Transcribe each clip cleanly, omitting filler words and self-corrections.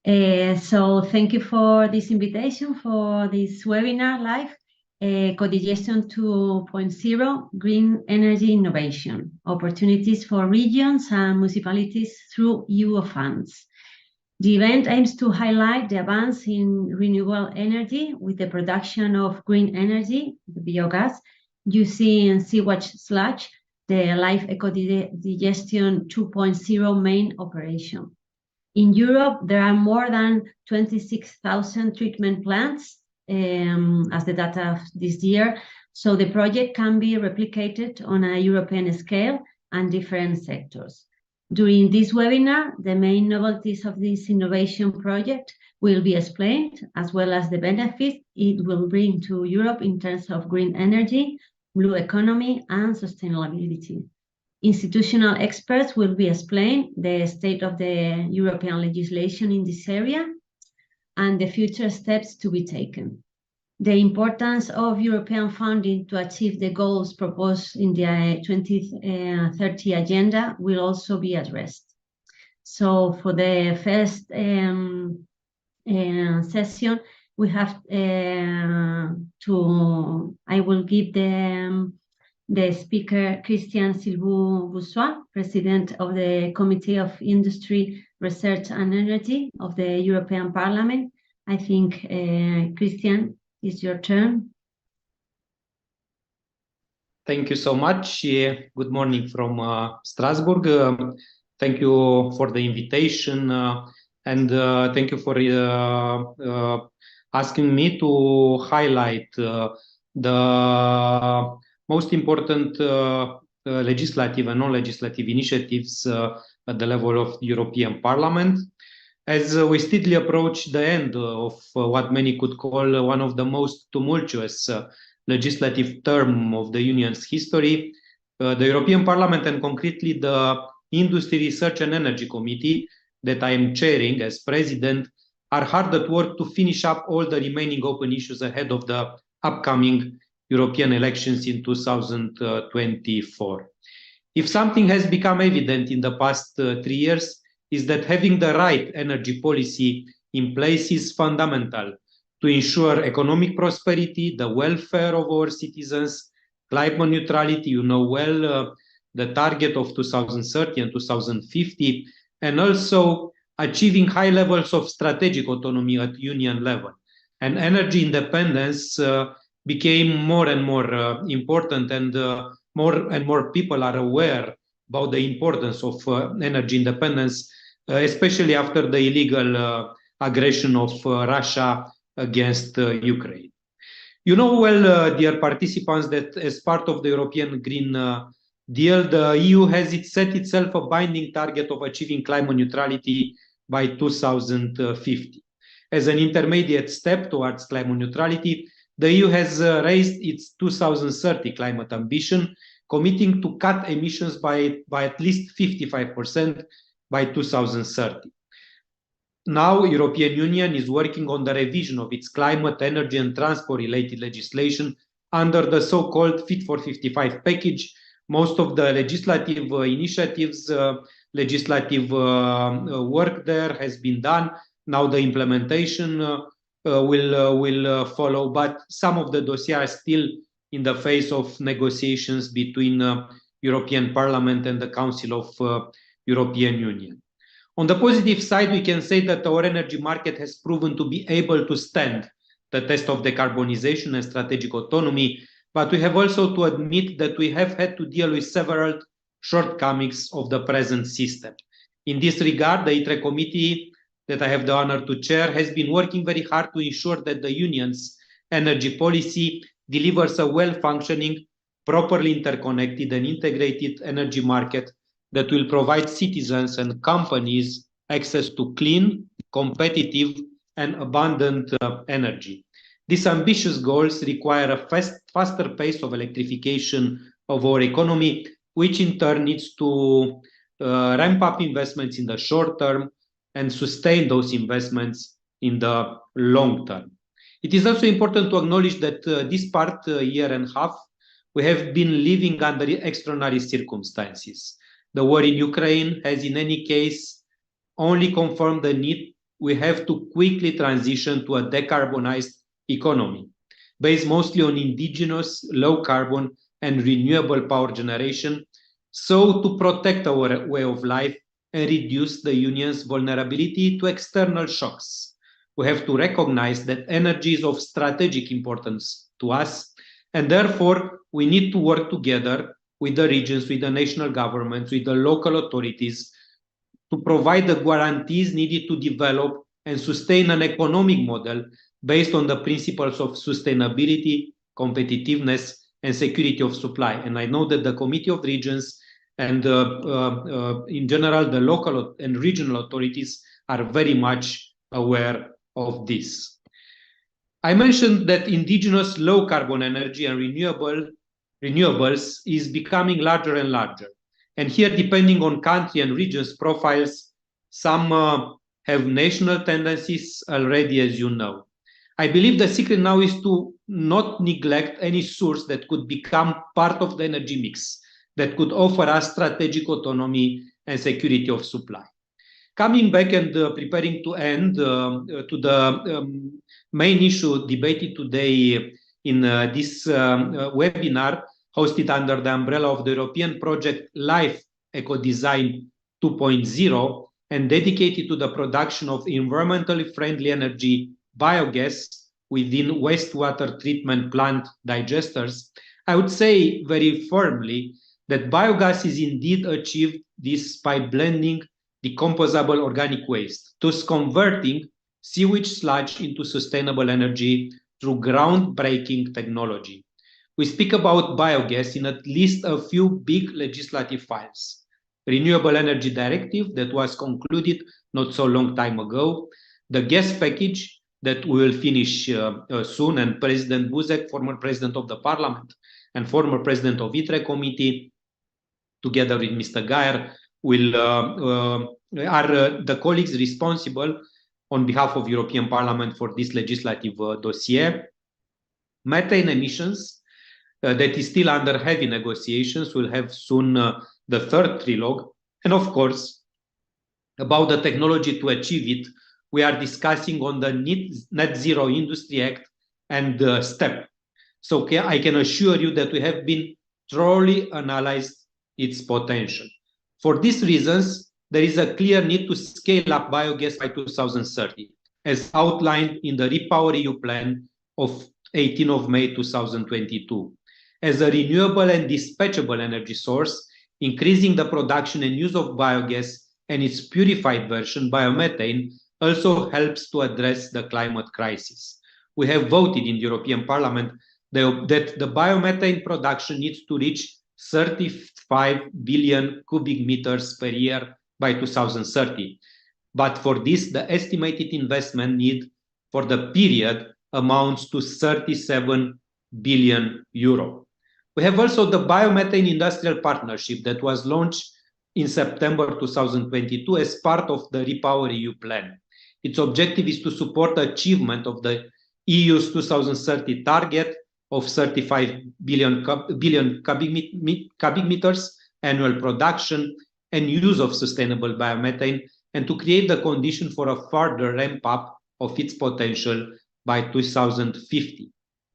So thank you for this invitation for this webinar live, ECOdigestion 2.0, Green Energy Innovation, Opportunities for Regions and Municipalities through EU funds. The event aims to highlight the advance in renewable energy with the production of green energy, the biogas, using sewage sludge, the live ECOdigestion 2.0 main operation. In Europe, there are more than 26,000 treatment plants as the data of this year, so the project can be replicated on a European scale and different sectors. During this webinar, the main novelties of this innovation project will be explained, as well as the benefits it will bring to Europe in terms of green energy, blue economy, and sustainability. Institutional experts will be explaining the state of the European legislation in this area and the future steps to be taken. The importance of European funding to achieve the goals proposed in the 2030 agenda will also be addressed. So for the first session, we have I will give the speaker Cristian-Silviu BUŞOI, President of the Committee of Industry, Research and Energy of the European Parliament. I think, Cristian, it's your turn. Thank you so much. Good morning from Strasbourg. Thank you for the invitation and thank you for asking me to highlight the most important legislative and non-legislative initiatives at the level of the European Parliament. As we steadily approach the end of what many could call one of the most tumultuous legislative term of the Union's history, the European Parliament, and concretely the Industry, Research and Energy Committee that I am chairing as President, are hard at work to finish up all the remaining open issues ahead of the upcoming European elections in 2024. If something has become evident in the past 3 years, is that having the right energy policy in place is fundamental to ensure economic prosperity, the welfare of our citizens, climate neutrality, you know well, the target of 2030 and 2050, and also achieving high levels of strategic autonomy at Union level. And energy independence became more and more important, and more people are aware about the importance of energy independence, especially after the illegal aggression of Russia against Ukraine. You know well, dear participants, that as part of the European Green Deal, the EU has set itself a binding target of achieving climate neutrality by 2050. As an intermediate step towards climate neutrality, the EU has raised its 2030 climate ambition, committing to cut emissions by at least 55% by 2030. Now, the European Union is working on the revision of its climate, energy and transport-related legislation under the so-called Fit for 55 package. Most of the legislative initiatives, legislative work there has been done. Now the implementation will follow, but some of the dossiers are still in the phase of negotiations between European Parliament and the Council of European Union. On the positive side, we can say that our energy market has proven to be able to stand the test of decarbonization and strategic autonomy, but we have also to admit that we have had to deal with several shortcomings of the present system. In this regard, the ITRE committee that I have the honor to chair has been working very hard to ensure that the Union's energy policy delivers a well-functioning, properly interconnected and integrated energy market that will provide citizens and companies access to clean, competitive and abundant energy. These ambitious goals require a faster pace of electrification of our economy, which in turn needs to ramp up investments in the short term and sustain those investments in the long term. It is also important to acknowledge that this past year and a half, we have been living under extraordinary circumstances. The war in Ukraine has in any case only confirmed the need we have to quickly transition to a decarbonized economy, based mostly on indigenous, low carbon and renewable power generation, so to protect our way of life and reduce the Union's vulnerability to external shocks. We have to recognize that energy is of strategic importance to us, and therefore we need to work together with the regions, with the national governments, with the local authorities to provide the guarantees needed to develop and sustain an economic model based on the principles of sustainability, competitiveness, and security of supply. And I know that the Committee of Regions and in general, the local and regional authorities are very much aware of this. I mentioned that indigenous low carbon energy and renewables is becoming larger and larger. And here, depending on country and regions profiles, some have national tendencies already, as you know. I believe the secret now is to not neglect any source that could become part of the energy mix, that could offer us strategic autonomy and security of supply. Coming back and preparing to end to the main issue debated today in this webinar, hosted under the umbrella of the European project Life EcoDesign 2.0 and dedicated to the production of environmentally friendly energy biogas within wastewater treatment plant digesters, I would say very firmly that biogas is indeed achieved this by blending decomposable organic waste, thus converting sewage sludge into sustainable energy through groundbreaking technology. We speak about biogas in at least a few big legislative files. Renewable Energy Directive that was concluded not so long time ago, the gas package that we will finish soon, and President Buzek, former President of the Parliament and former President of ITRE Committee, together with Mr. Geyer, are the colleagues responsible on behalf of European Parliament for this legislative dossier. Methane emissions, that is still under heavy negotiations, will have soon the third trilogue. And of course, about the technology to achieve it, we are discussing on the Net Zero Industry Act and STEP. So I can assure you that we have been thoroughly analyzed its potential. For these reasons, there is a clear need to scale up biogas by 2030, as outlined in the REPowerEU plan of 18 of May 2022. As a renewable and dispatchable energy source, increasing the production and use of biogas and its purified version, biomethane, also helps to address the climate crisis. We have voted in the European Parliament that the biomethane production needs to reach 35 billion cubic meters per year by 2030. But for this, the estimated investment need for the period amounts to 37 billion euro. We have also the Biomethane Industrial Partnership that was launched in September 2022 as part of the REPowerEU plan. Its objective is to support the achievement of the EU's 2030 target of 35 billion cubic meters annual production and use of sustainable biomethane, and to create the condition for a further ramp up of its potential by 2050.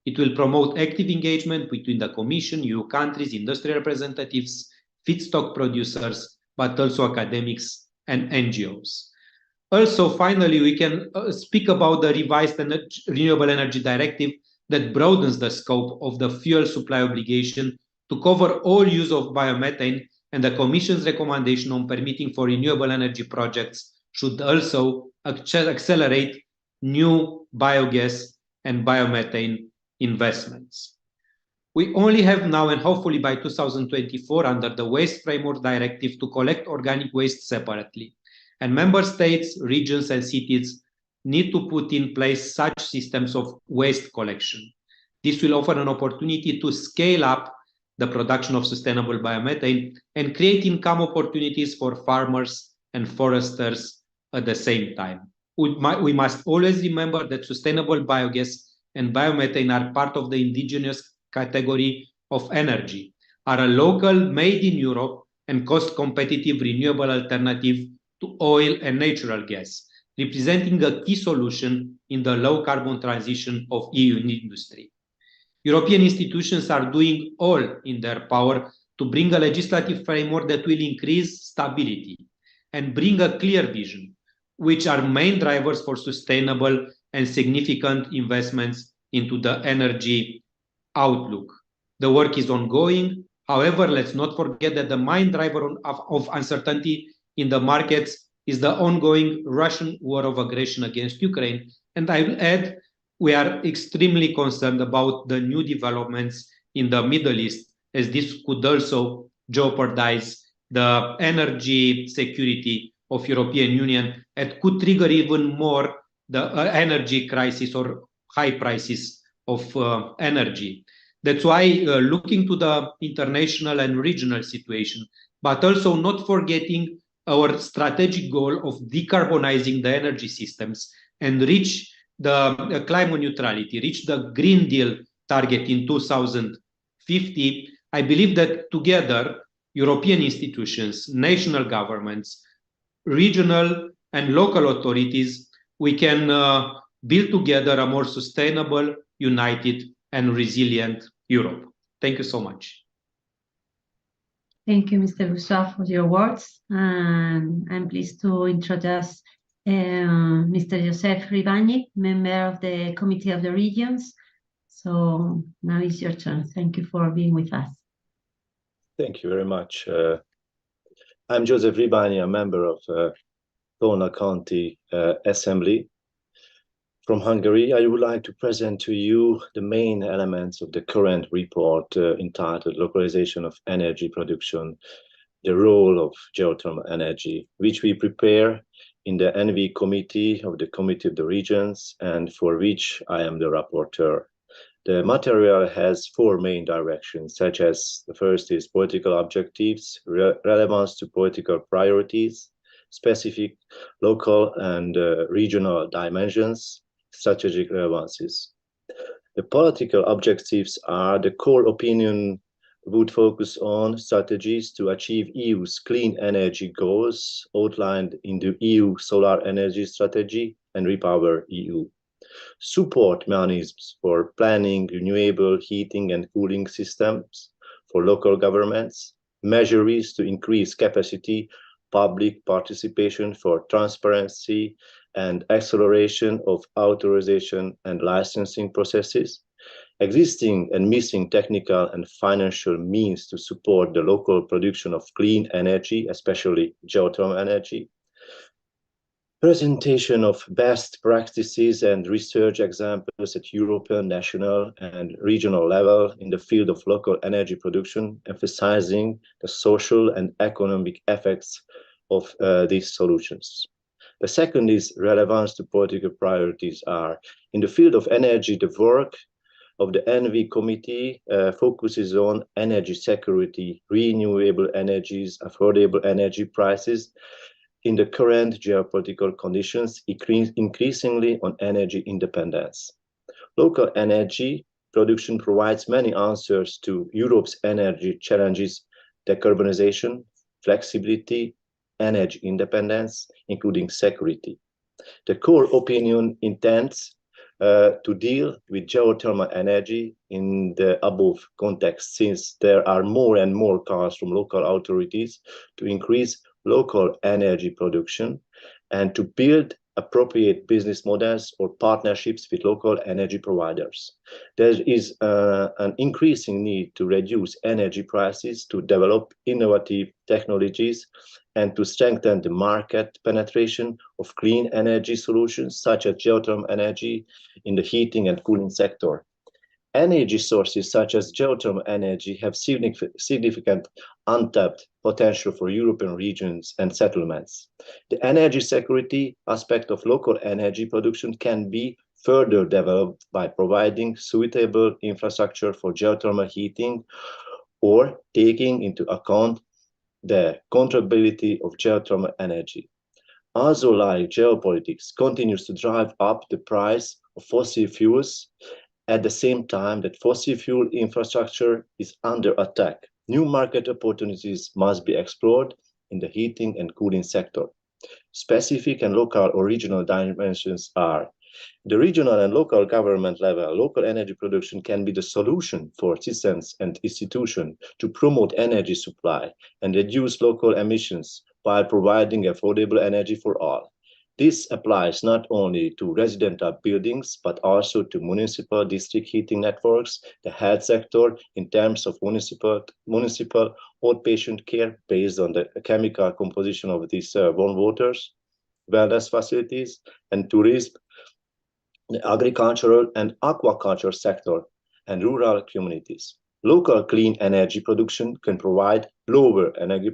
It will promote active engagement between the Commission, EU countries, industry representatives, feedstock producers, but also academics and NGOs. Also, finally, we can speak about the revised Renewable Energy Directive that broadens the scope of the fuel supply obligation to cover all use of biomethane, and the Commission's recommendation on permitting for renewable energy projects should also accelerate new biogas and biomethane investments. We only have now, and hopefully by 2024, under the Waste Framework Directive, to collect organic waste separately. And member states, regions, and cities need to put in place such systems of waste collection. This will offer an opportunity to scale up the production of sustainable biomethane and create income opportunities for farmers and foresters at the same time. We must always remember that sustainable biogas and biomethane are part of the indigenous category of energy, are a local, made in Europe, and cost-competitive renewable alternative to oil and natural gas. representing a key solution in the low-carbon transition of EU industry. European institutions are doing all in their power to bring a legislative framework that will increase stability and bring a clear vision, which are main drivers for sustainable and significant investments into the energy outlook. The work is ongoing. However, let's not forget that the main driver of uncertainty in the markets is the ongoing Russian war of aggression against Ukraine. And I will add, we are extremely concerned about the new developments in the Middle East, as this could also jeopardize the energy security of European Union and could trigger even more the energy crisis or high prices of energy. That's why looking to the international and regional situation, but also not forgetting our strategic goal of decarbonizing the energy systems and reach the climate neutrality, reach the Green Deal target in 2050, I believe that together, European institutions, national governments, regional and local authorities, we can build together a more sustainable, united, and resilient Europe. Thank you so much. Thank you, Mr. Bușoi, for your words. And I'm pleased to introduce Mr. József RIBÁNYI, member of the Committee of the Regions. So now it's your turn. Thank you for being with us. Thank you very much. I'm József RIBÁNYI, a member of Tolna County Assembly. From Hungary, I would like to present to you the main elements of the current report entitled Localization of Energy Production, the Role of Geothermal Energy, which we prepare in the ENVE committee of the Committee of the Regions, and for which I am the rapporteur. The material has four main directions, such as the first is political objectives, relevance to political priorities, specific local and regional dimensions, strategic relevances. The political objectives are the core opinion would focus on strategies to achieve EU's clean energy goals outlined in the EU Solar Energy Strategy and Repower EU. Support mechanisms for planning renewable heating and cooling systems for local governments, measures to increase capacity, public participation for transparency and acceleration of authorization and licensing processes, existing and missing technical and financial means to support the local production of clean energy, especially geothermal energy, presentation of best practices and research examples at European, national, and regional level in the field of local energy production, emphasizing the social and economic effects of these solutions. The second is relevance to political priorities are in the field of energy. The work of the ENVE committee focuses on energy security, renewable energies, affordable energy prices in the current geopolitical conditions, increasingly on energy independence. Local energy production provides many answers to Europe's energy challenges: decarbonization, flexibility, energy independence, including security. The core opinion intends to deal with geothermal energy in the above context, since there are more and more calls from local authorities to increase local energy production and to build appropriate business models or partnerships with local energy providers. There is an increasing need to reduce energy prices, to develop innovative technologies, and to strengthen the market penetration of clean energy solutions such as geothermal energy in the heating and cooling sector. Energy sources such as geothermal energy have significant untapped potential for European regions and settlements. The energy security aspect of local energy production can be further developed by providing suitable infrastructure for geothermal heating or taking into account the controllability of geothermal energy. Also, like geopolitics continues to drive up the price of fossil fuels, at the same time that fossil fuel infrastructure is under attack, new market opportunities must be explored in the heating and cooling sector. Specific and local or regional dimensions are: the regional and local government level, local energy production can be the solution for citizens and institutions to promote energy supply and reduce local emissions while providing affordable energy for all. This applies not only to residential buildings, but also to municipal district heating networks, the health sector in terms of municipal outpatient care based on the chemical composition of these warm waters, wellness facilities, and tourism, the agricultural and aquaculture sector, and rural communities. Local clean energy production can provide lower energy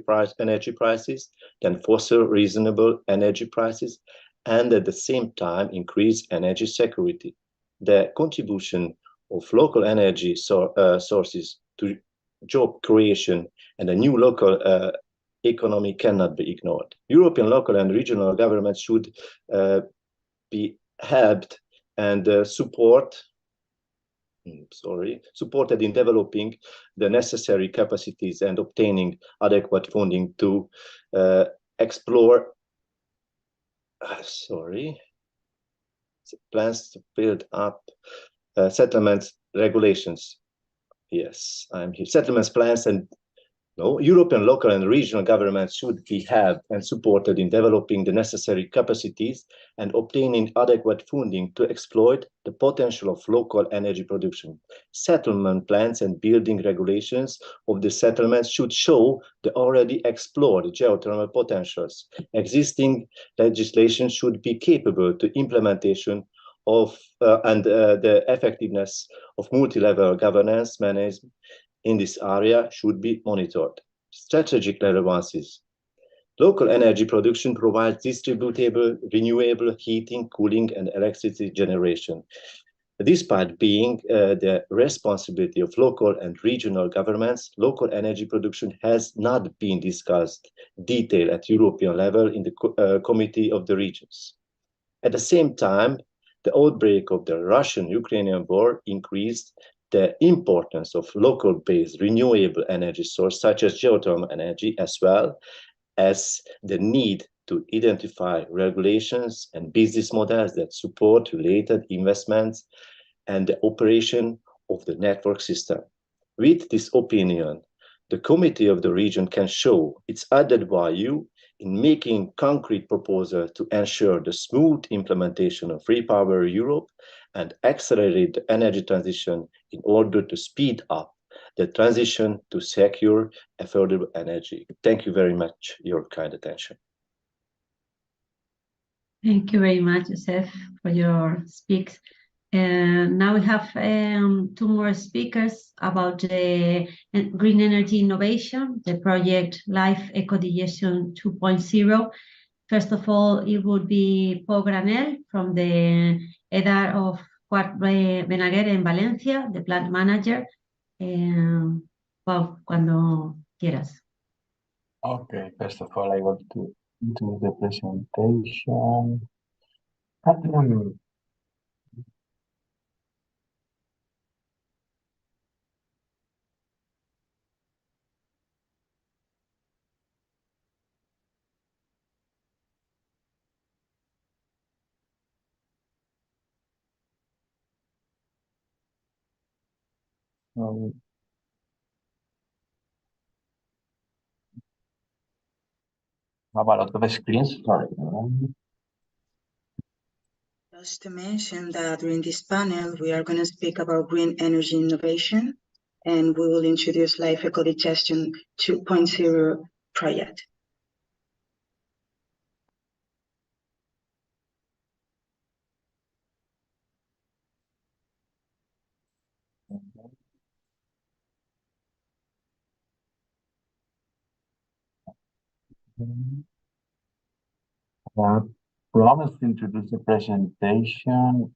prices than fossil reasonable energy prices, and at the same time increase energy security. The contribution of local energy sources to job creation and a new local economy cannot be ignored. European local and regional governments should be helped and supported in developing the necessary capacities and obtaining adequate funding to explore plans to build up settlements regulations. Yes, I'm here. Settlements plans and European local and regional governments should be helped and supported in developing the necessary capacities and obtaining adequate funding to exploit the potential of local energy production. Settlement plans and building regulations of the settlements should show the already explored geothermal potentials. Existing legislation should be capable to implementation of and the effectiveness of multi-level governance management in this area should be monitored. Strategic relevances. Local energy production provides distributable, renewable heating, cooling, and electricity generation. Despite being the responsibility of local and regional governments, local energy production has not been discussed in detail at European level in the Committee of the Regions. At the same time, the outbreak of the Russian-Ukrainian war increased the importance of local-based renewable energy sources such as geothermal energy, as well as the need to identify regulations and business models that support related investments and the operation of the network system. With this opinion, the Committee of the Region can show its added value in making concrete proposals to ensure the smooth implementation of REPower Europe and accelerate the energy transition in order to speed up the transition to secure, affordable energy. Thank you very much for your kind attention. Thank you very much, József, for your speaks. Now we have two more speakers about the green energy innovation, the project Life ECOdigestion 2.0. First of all, it would be GRANELL from the EDAR of Quart-Benàger in Valencia, the plant manager. Well, cuando quieras. Okay, first of all, I want to do the presentation. Have a lot of screens, sorry. Just to mention that during this panel, we are going to speak about green energy innovation, and we will introduce Life ECOdigestion 2.0 project. Promise to introduce the presentation.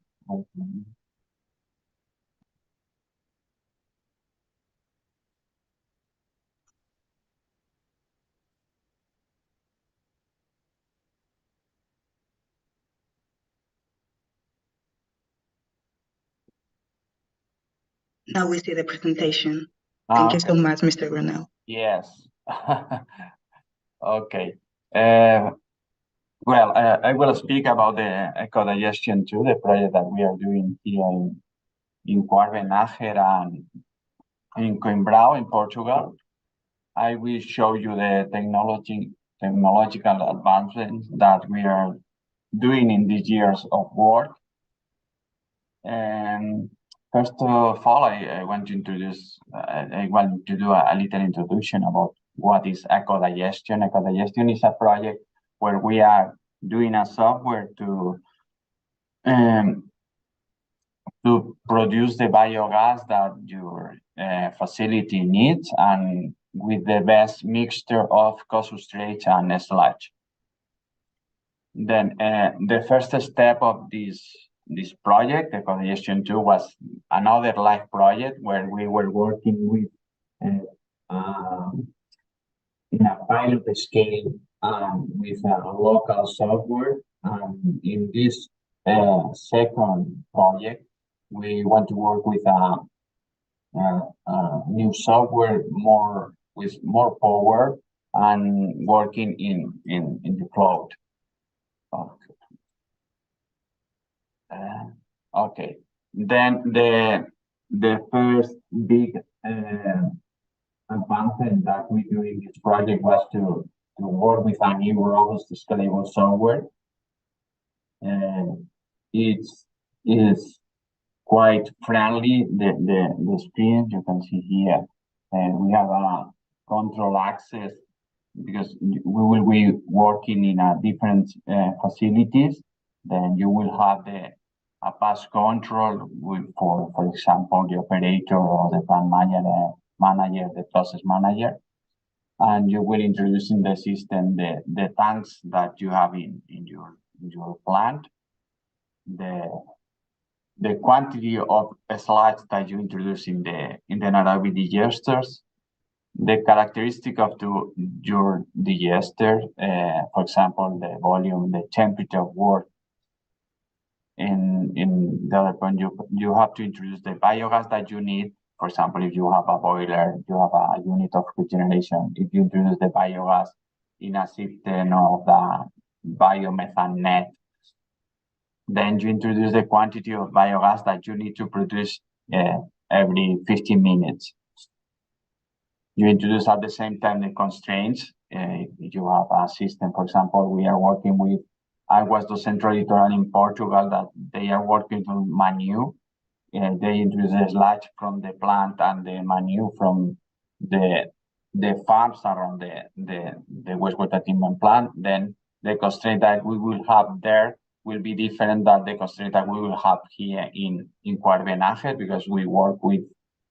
Now we see the presentation. Thank you so much, Mr. GRANELL. Yes. Okay. Well, I will speak about the ECOdigestion 2, the project that we are doing here in Quart-Benàger and in Coimbra in Portugal. I will show you the technological advancements that we are doing in these years of work. And first of all, I want to introduce, I want to do a little introduction about what is ECOdigestion. ECOdigestion is a project where we are doing a software to produce the biogas that your facility needs, and with the best mixture of co-substrate and sludge. Then the first step of this project, ECOdigestion 2, was another live project where we were working with in a pilot scale with a local software. In this second project, we want to work with a new software with more power and working in the cloud. Okay. Then the first big advancement that we do in this project was to work with a new robust scalable software. It is quite friendly. The screen you can see here, and we have a control access because we will be working in a different facilities. Then you will have a pass control for example, the operator or the plant manager, the process manager, and you will introduce in the system the tanks that you have in your plant, the quantity of sludge that you introduce in the anaerobic digesters, the characteristic of your digester, for example, the volume, the temperature of work. In the other point, you have to introduce the biogas that you need. For example, if you have a boiler, you have a unit of regeneration. If you introduce the biogas in a system of the biomethane net, then you introduce the quantity of biogas that you need to produce every 15 minutes. You introduce at the same time the constraints. If you have a system, for example, we are working with Aguas do Centro Litoral in Portugal, that they are working on manure. They introduce the sludge from the plant and the manure from the farms around the wastewater treatment plant. Then the constraint that we will have there will be different than the constraint that we will have here in Quart-Benàger, because we work with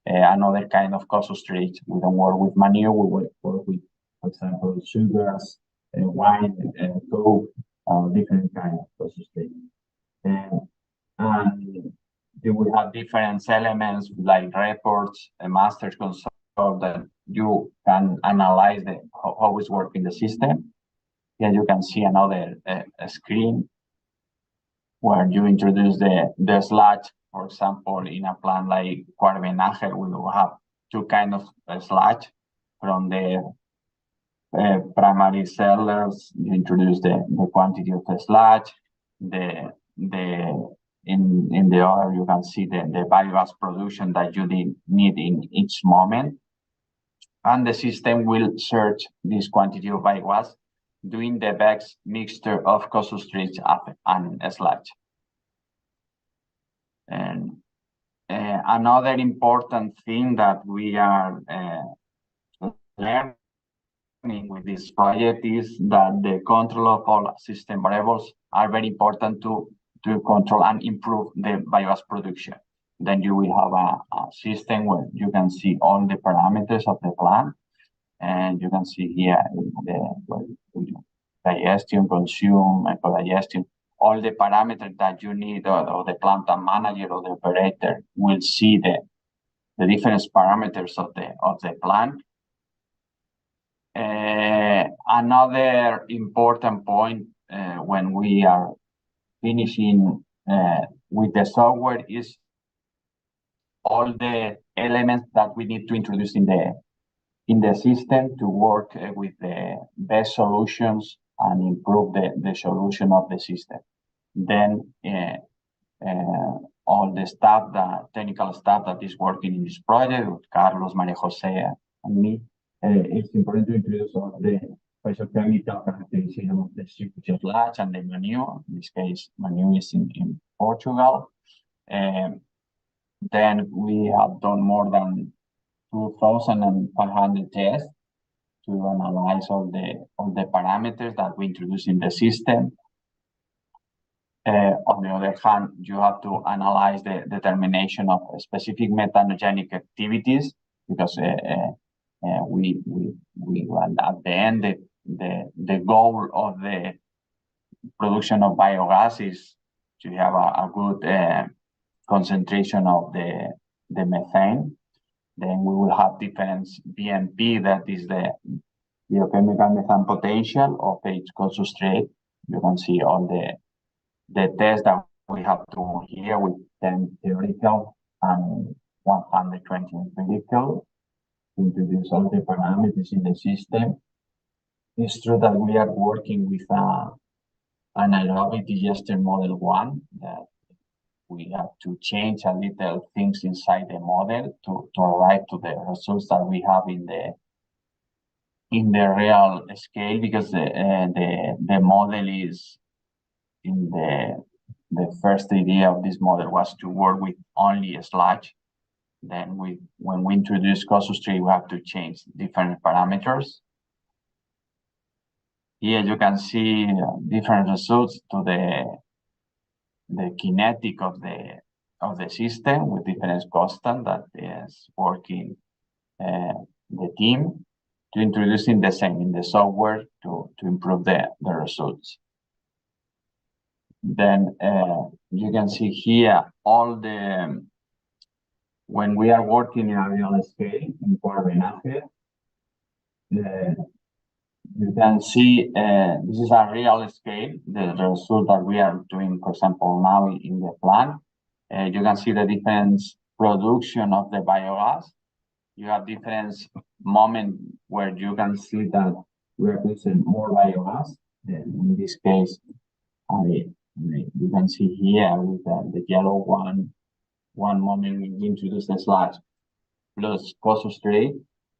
another kind of co-substrate. We don't work with manure, we work with, for example, sugars, wine, coke, different kind of co-substrate. And you will have different elements like reports, a master console that you can analyze how it's working the system. Here you can see another screen where you introduce the sludge. For example, in a plant like Quart-Benàger, we will have two kinds of sludge. From the primary cellars, you introduce the quantity of the sludge. In the other, you can see the biogas production that you need in each moment. And the system will search this quantity of biogas, doing the best mixture of co-substrates and sludge. And another important thing that we are learning with this project is that the control of all system variables are very important to control and improve the biogas production. Then you will have a system where you can see all the parameters of the plant, and you can see here the digestion, consume, ECOdigestion, all the parameters that you need, or the plant manager or the operator will see the different parameters of the plant. Another important point when we are finishing with the software is all the elements that we need to introduce in the system to work with the best solutions and improve the solution of the system. Then all the staff, the technical staff that is working in this project, with Carlos, María José, and me, it's important to introduce all the physiochemical characterization of the structure sludge and the manure. In this case, manure is in Portugal. Then we have done more than 2,500 tests to analyze all the parameters that we introduce in the system. On the other hand, you have to analyze the determination of specific methanogenic activities, because we at the end, the goal of the production of biogas is to have a good concentration of the methane. Then we will have different BMP, that is the biochemical methane potential of each co-substrate. You can see all the tests that we have done here with 10 theoretical and 120 empirical to introduce all the parameters in the system. It's true that we are working with an anaerobic digester model 1, that we have to change a little things inside the model to arrive to the results that we have in the real scale, because the model is in the first idea of this model was to work with only sludge. Then when we introduce co-substrate, we have to change different parameters. Here you can see different results to the kinetic of the system with different constant that is working the team to introducing the same in the software to improve the results. Then you can see here all when we are working in a real scale in Quart-Benàger, you can see this is a real scale, the result that we are doing, for example, now in the plant. You can see the different production of the biogas. You have different moments where you can see that we are producing more biogas. In this case, you can see here with the yellow one moment we introduce the sludge plus co-substrate.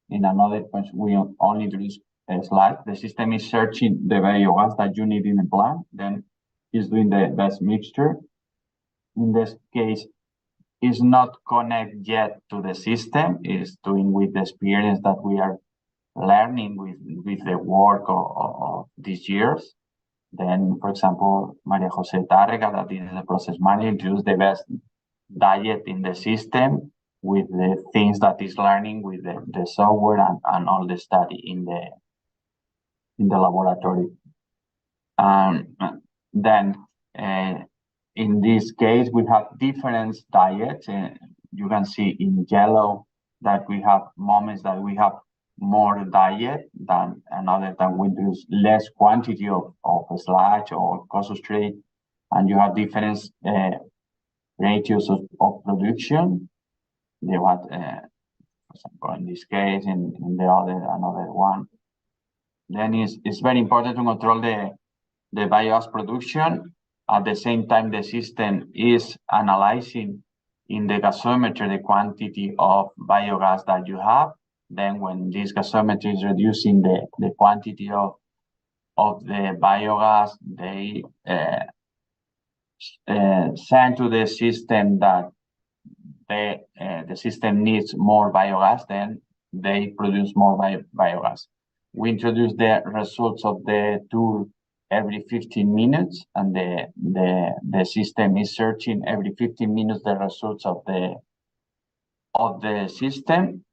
In another point, we only introduce a sludge. The system is searching the biogas that you need in the plant, then it's doing the best mixture. In this case, it's not connected yet to the system, it's doing with the experience that we are learning with the work of these years. Then, for example, María José Tárrega, that is the process manager, introduced the best diet in the system with the things that is learning with the software and all the study in the laboratory. Then in this case, we have different diets. You can see in yellow that we have moments that we have more diet than another, that we use less quantity of sludge or co-substrate, and you have different ratios of production. You have, for example, in this case, in the another one. Then it's very important to control the biogas production. At the same time, the system is analyzing in the gasometer the quantity of biogas that you have. Then when this gasometer is reducing the quantity of the biogas, they send to the system that the system needs more biogas, then they produce more biogas. We introduce the results of the tool every 15 minutes, and the system is searching every 15 minutes the results of the system,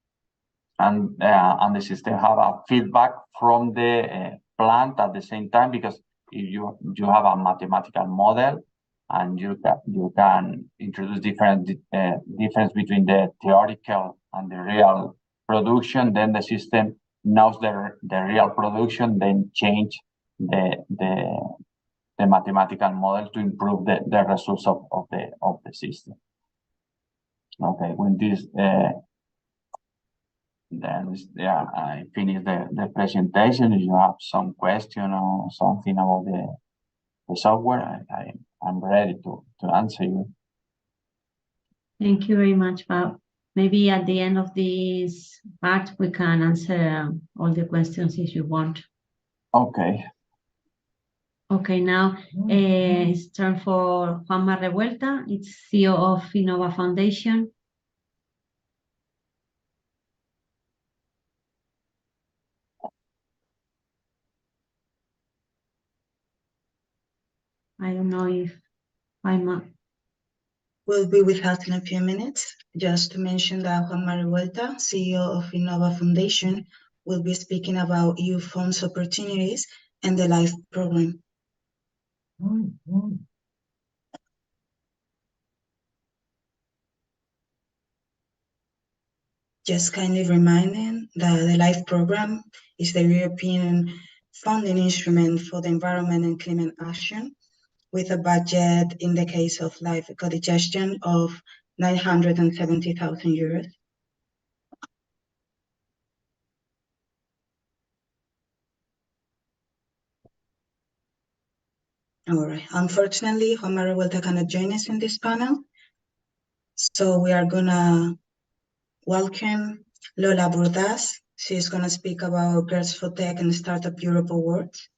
and the system have a feedback from the plant at the same time, because if you have a mathematical model and you can introduce difference between the theoretical and the real production, then the system knows the real production, then change the mathematical model to improve the results of the system. Okay, when this then yeah, I finished the presentation. If you have some question or something about the software, I'm ready to answer you. Thank you very much, Bob. Maybe at the end of this part, we can answer all the questions if you want. Okay. Okay, now it's time for Juanma Revuelta. It's CEO of Finnova Foundation. I don't know if Juanma will be with us in a few minutes. Just to mention that Juanma Revuelta, CEO of Finnova Foundation, will be speaking about EU funds opportunities and the LIFE program. Just kindly reminding that the LIFE program is the European funding instrument for the environment and climate action, with a budget in the case of LIFE ECOdigestion of 970,000 euros. All right. Unfortunately, Juanma Revuelta cannot join us in this panel. So we are gonna welcome Lola Bordas. She's gonna speak about Girls for Tech and Startup Europe Awards.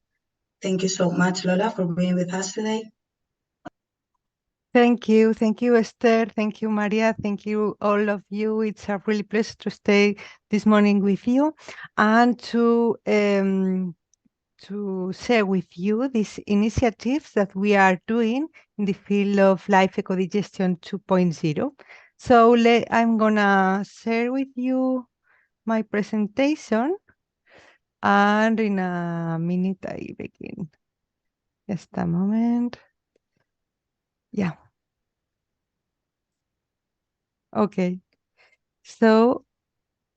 Thank you so much, Lola, for being with us today. Thank you, Esther. Thank you, María. Thank you, all of you. It's a really pleasure to stay this morning with you and to share with you these initiatives that we are doing in the field of Life ECOdigestion 2.0. So I'm gonna share with you my presentation, and in a minute I begin. Just a moment. Yeah. Okay. So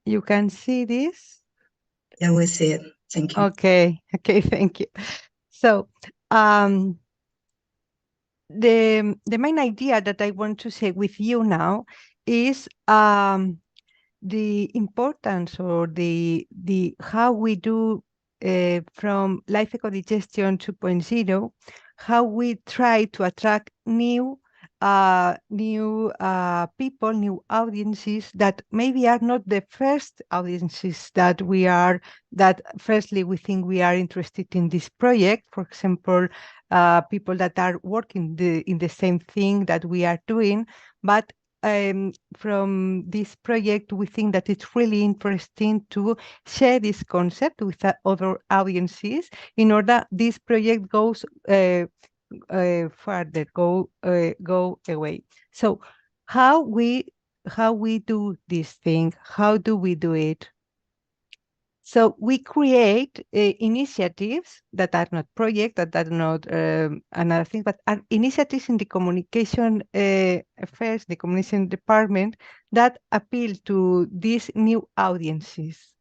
you can see this. Yeah, we see it. Thank you. Okay, thank you. So the main idea that I want to share with you now is the importance, or the how we do from Life ECOdigestion 2.0, how we try to attract new people, new audiences that maybe are not the first audiences that firstly we think we are interested in this project. For example, people that are working in the same thing that we are doing, but from this project, we think that it's really interesting to share this concept with other audiences in order this project goes further, go away. So how we do this thing? How do we do it? So we create initiatives that are not projects, that are not another thing, but are initiatives in the communication affairs, the communication department, that appeal to these new audiences.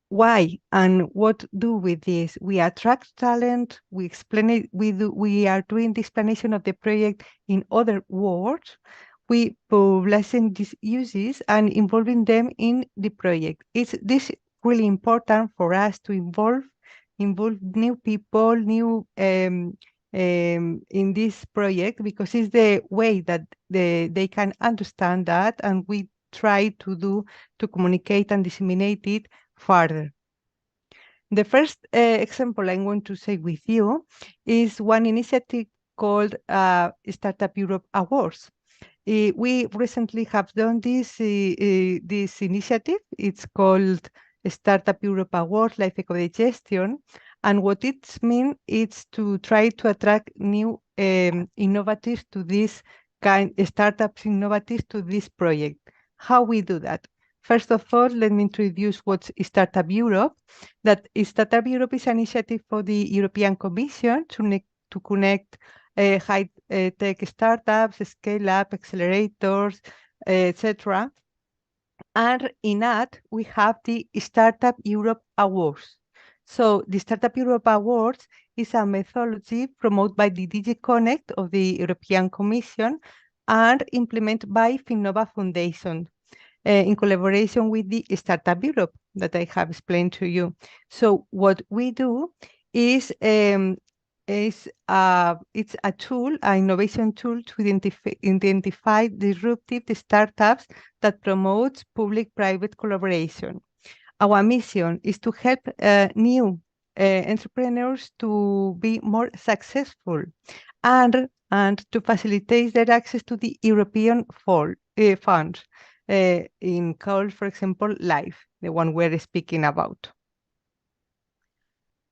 Why and what do with this? We attract talent. We explain it. We are doing the explanation of the project in other words. We publishing these uses and involving them in the project. This really important for us to involve new people, new in this project, because it's the way that they can understand that, and we try to communicate and disseminate it further. The first example I want to say with you is one initiative called Startup Europe Awards. We recently have done this initiative. It's called Startup Europe Awards Life ECOdigestion, and what it means is to try to attract new innovatives to this startups innovatives to this project. How we do that? First of all, let me introduce what's Startup Europe. That Startup Europe is an initiative for the European Commission to connect high-tech startups, scale-up, accelerators, etc. And in that, we have the Startup Europe Awards. So the Startup Europe Awards is a methodology promoted by the DG Connect of the European Commission and implemented by Finnova Foundation. in collaboration with the Startup Europe that I have explained to you. So what we do is it's a tool, an innovation tool to identify disruptive startups that promotes public-private collaboration. Our mission is to help new entrepreneurs to be more successful and to facilitate their access to the European funds in called, for example, LIFE, the one we're speaking about.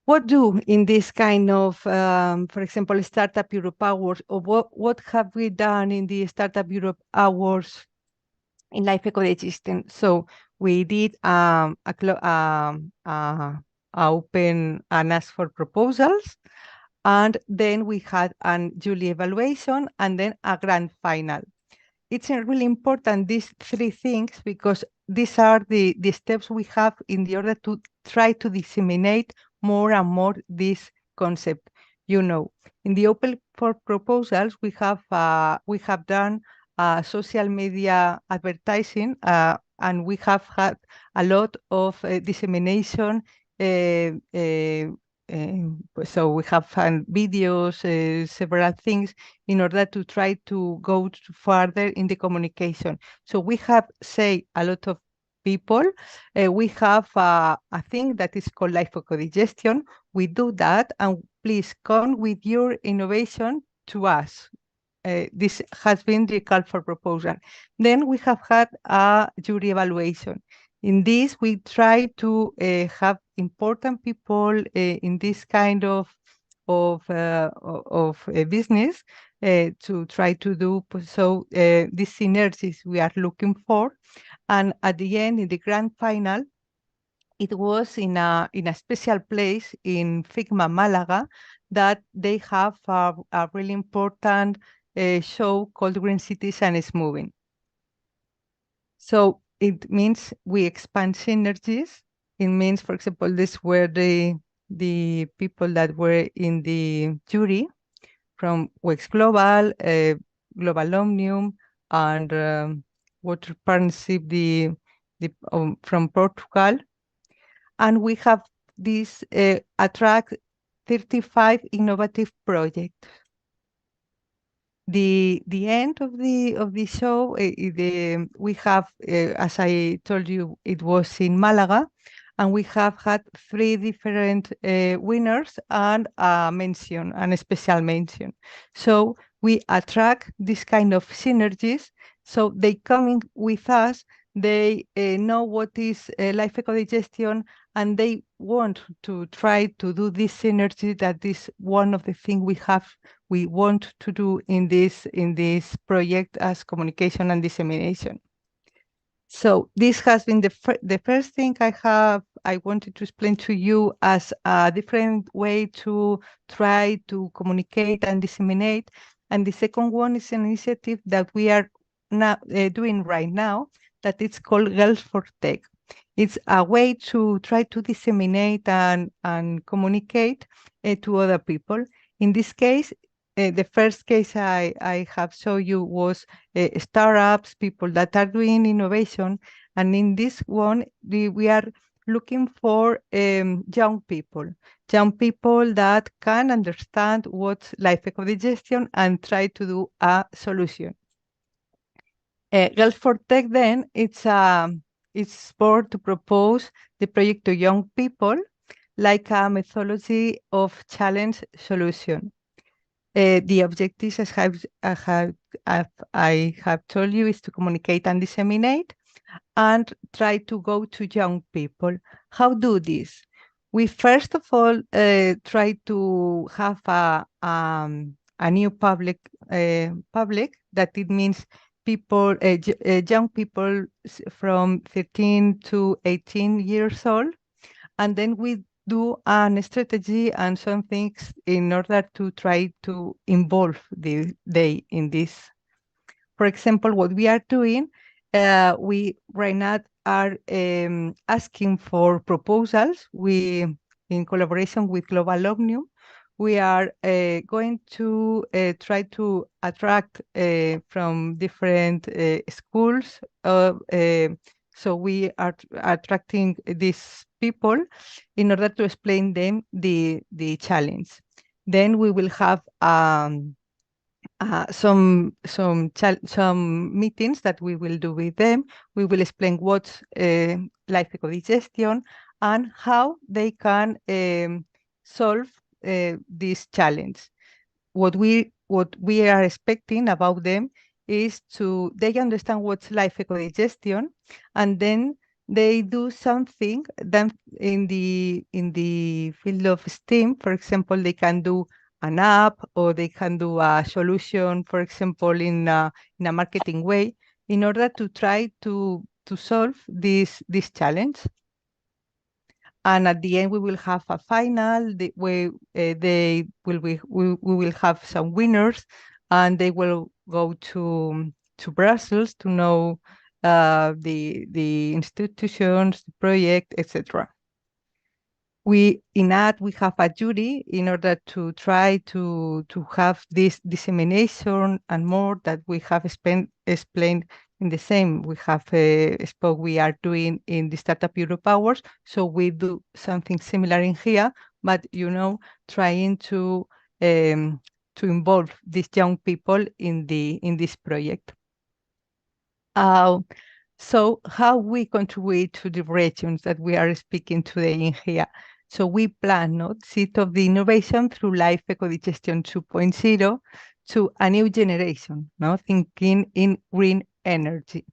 What do in this kind of, for example, Startup Europe Awards, or what have we done in the Startup Europe Awards in Life ECOdigestion? So we did open and ask for proposals, and then we had a jury evaluation, and then a grand final. It's really important, these three things, because these are the steps we have in order to try to disseminate more and more this concept. You know, in the open for proposals, we have done social media advertising, and we have had a lot of dissemination. So we have videos, several things in order to try to go further in the communication. So we have, say, a lot of people. We have a thing that is called Life ECOdigestion. We do that, and please come with your innovation to us. This has been the call for proposal. Then we have had a jury evaluation. In this, we try to have important people in this kind of business to try to do so. These synergies we are looking for, and at the end, in the grand final, it was in a special place in Figma, Málaga, that they have a really important show called Green Cities and It's Moving. So it means we expand synergies. It means, for example, these were the people that were in the jury from Wex Global, Global Omnium, and Water Partnership from Portugal. And we have this attract 35 innovative projects. The end of the show, we have, as I told you, it was in Málaga, and we have had 3 different winners and a mention, and a special mention. So we attract this kind of synergies. So they come in with us, they know what is Life ECOdigestion, and they want to try to do this synergy. That is one of the things we want to do in this project as communication and dissemination. So this has been the first thing I wanted to explain to you as a different way to try to communicate and disseminate. And the second one is an initiative that we are now doing right now, that it's called Girls for Tech. It's a way to try to disseminate and communicate to other people. In this case, the first case I have shown you was startups, people that are doing innovation. And in this one, we are looking for young people that can understand what's Life ECOdigestion and try to do a solution. Girls for Tech, then, it's for to propose the project to young people, like a methodology of challenge solution. The objectives, as I have told you, is to communicate and disseminate, and try to go to young people. How do this? We first of all try to have a new public that it means people, young people from 13 to 18 years old, and then we do a strategy and some things in order to try to involve they in this. For example, what we are doing, we right now are asking for proposals. We, in collaboration with Global Omnium, we are going to try to attract from different schools. So we are attracting these people in order to explain them the challenge. Then we will have some meetings that we will do with them. We will explain what's life ecodigestion and how they can solve this challenge. What we are expecting about them is they understand what's life ecodigestion, and then they do something then in the field of STEAM. For example, they can do an app, or they can do a solution, for example, in a marketing way, in order to try to solve this challenge. And at the end, we will have a final. We will have some winners, and they will go to Brussels to know the institutions, the project, etc. In AD, we have a jury in order to try to have this dissemination and more that we have explained in the same. We have we are doing in the Startup Europe Hours, so we do something similar in here, but trying to involve these young people in this project. So how we contribute to the regions that we are speaking today in here. So we plan seed of the innovation through Life ECOdigestion 2.0 to a new generation, thinking in green energy.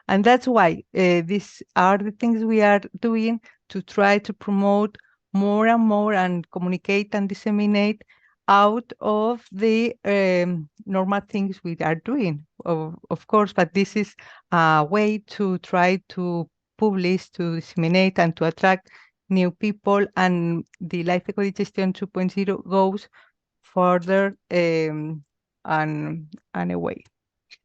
And that's why these are the things we are doing to try to promote more and more and communicate and disseminate out of the normal things we are doing, of course, but this is a way to try to publish, to disseminate, and to attract new people, and the Life ECOdigestion 2.0 goes further and away.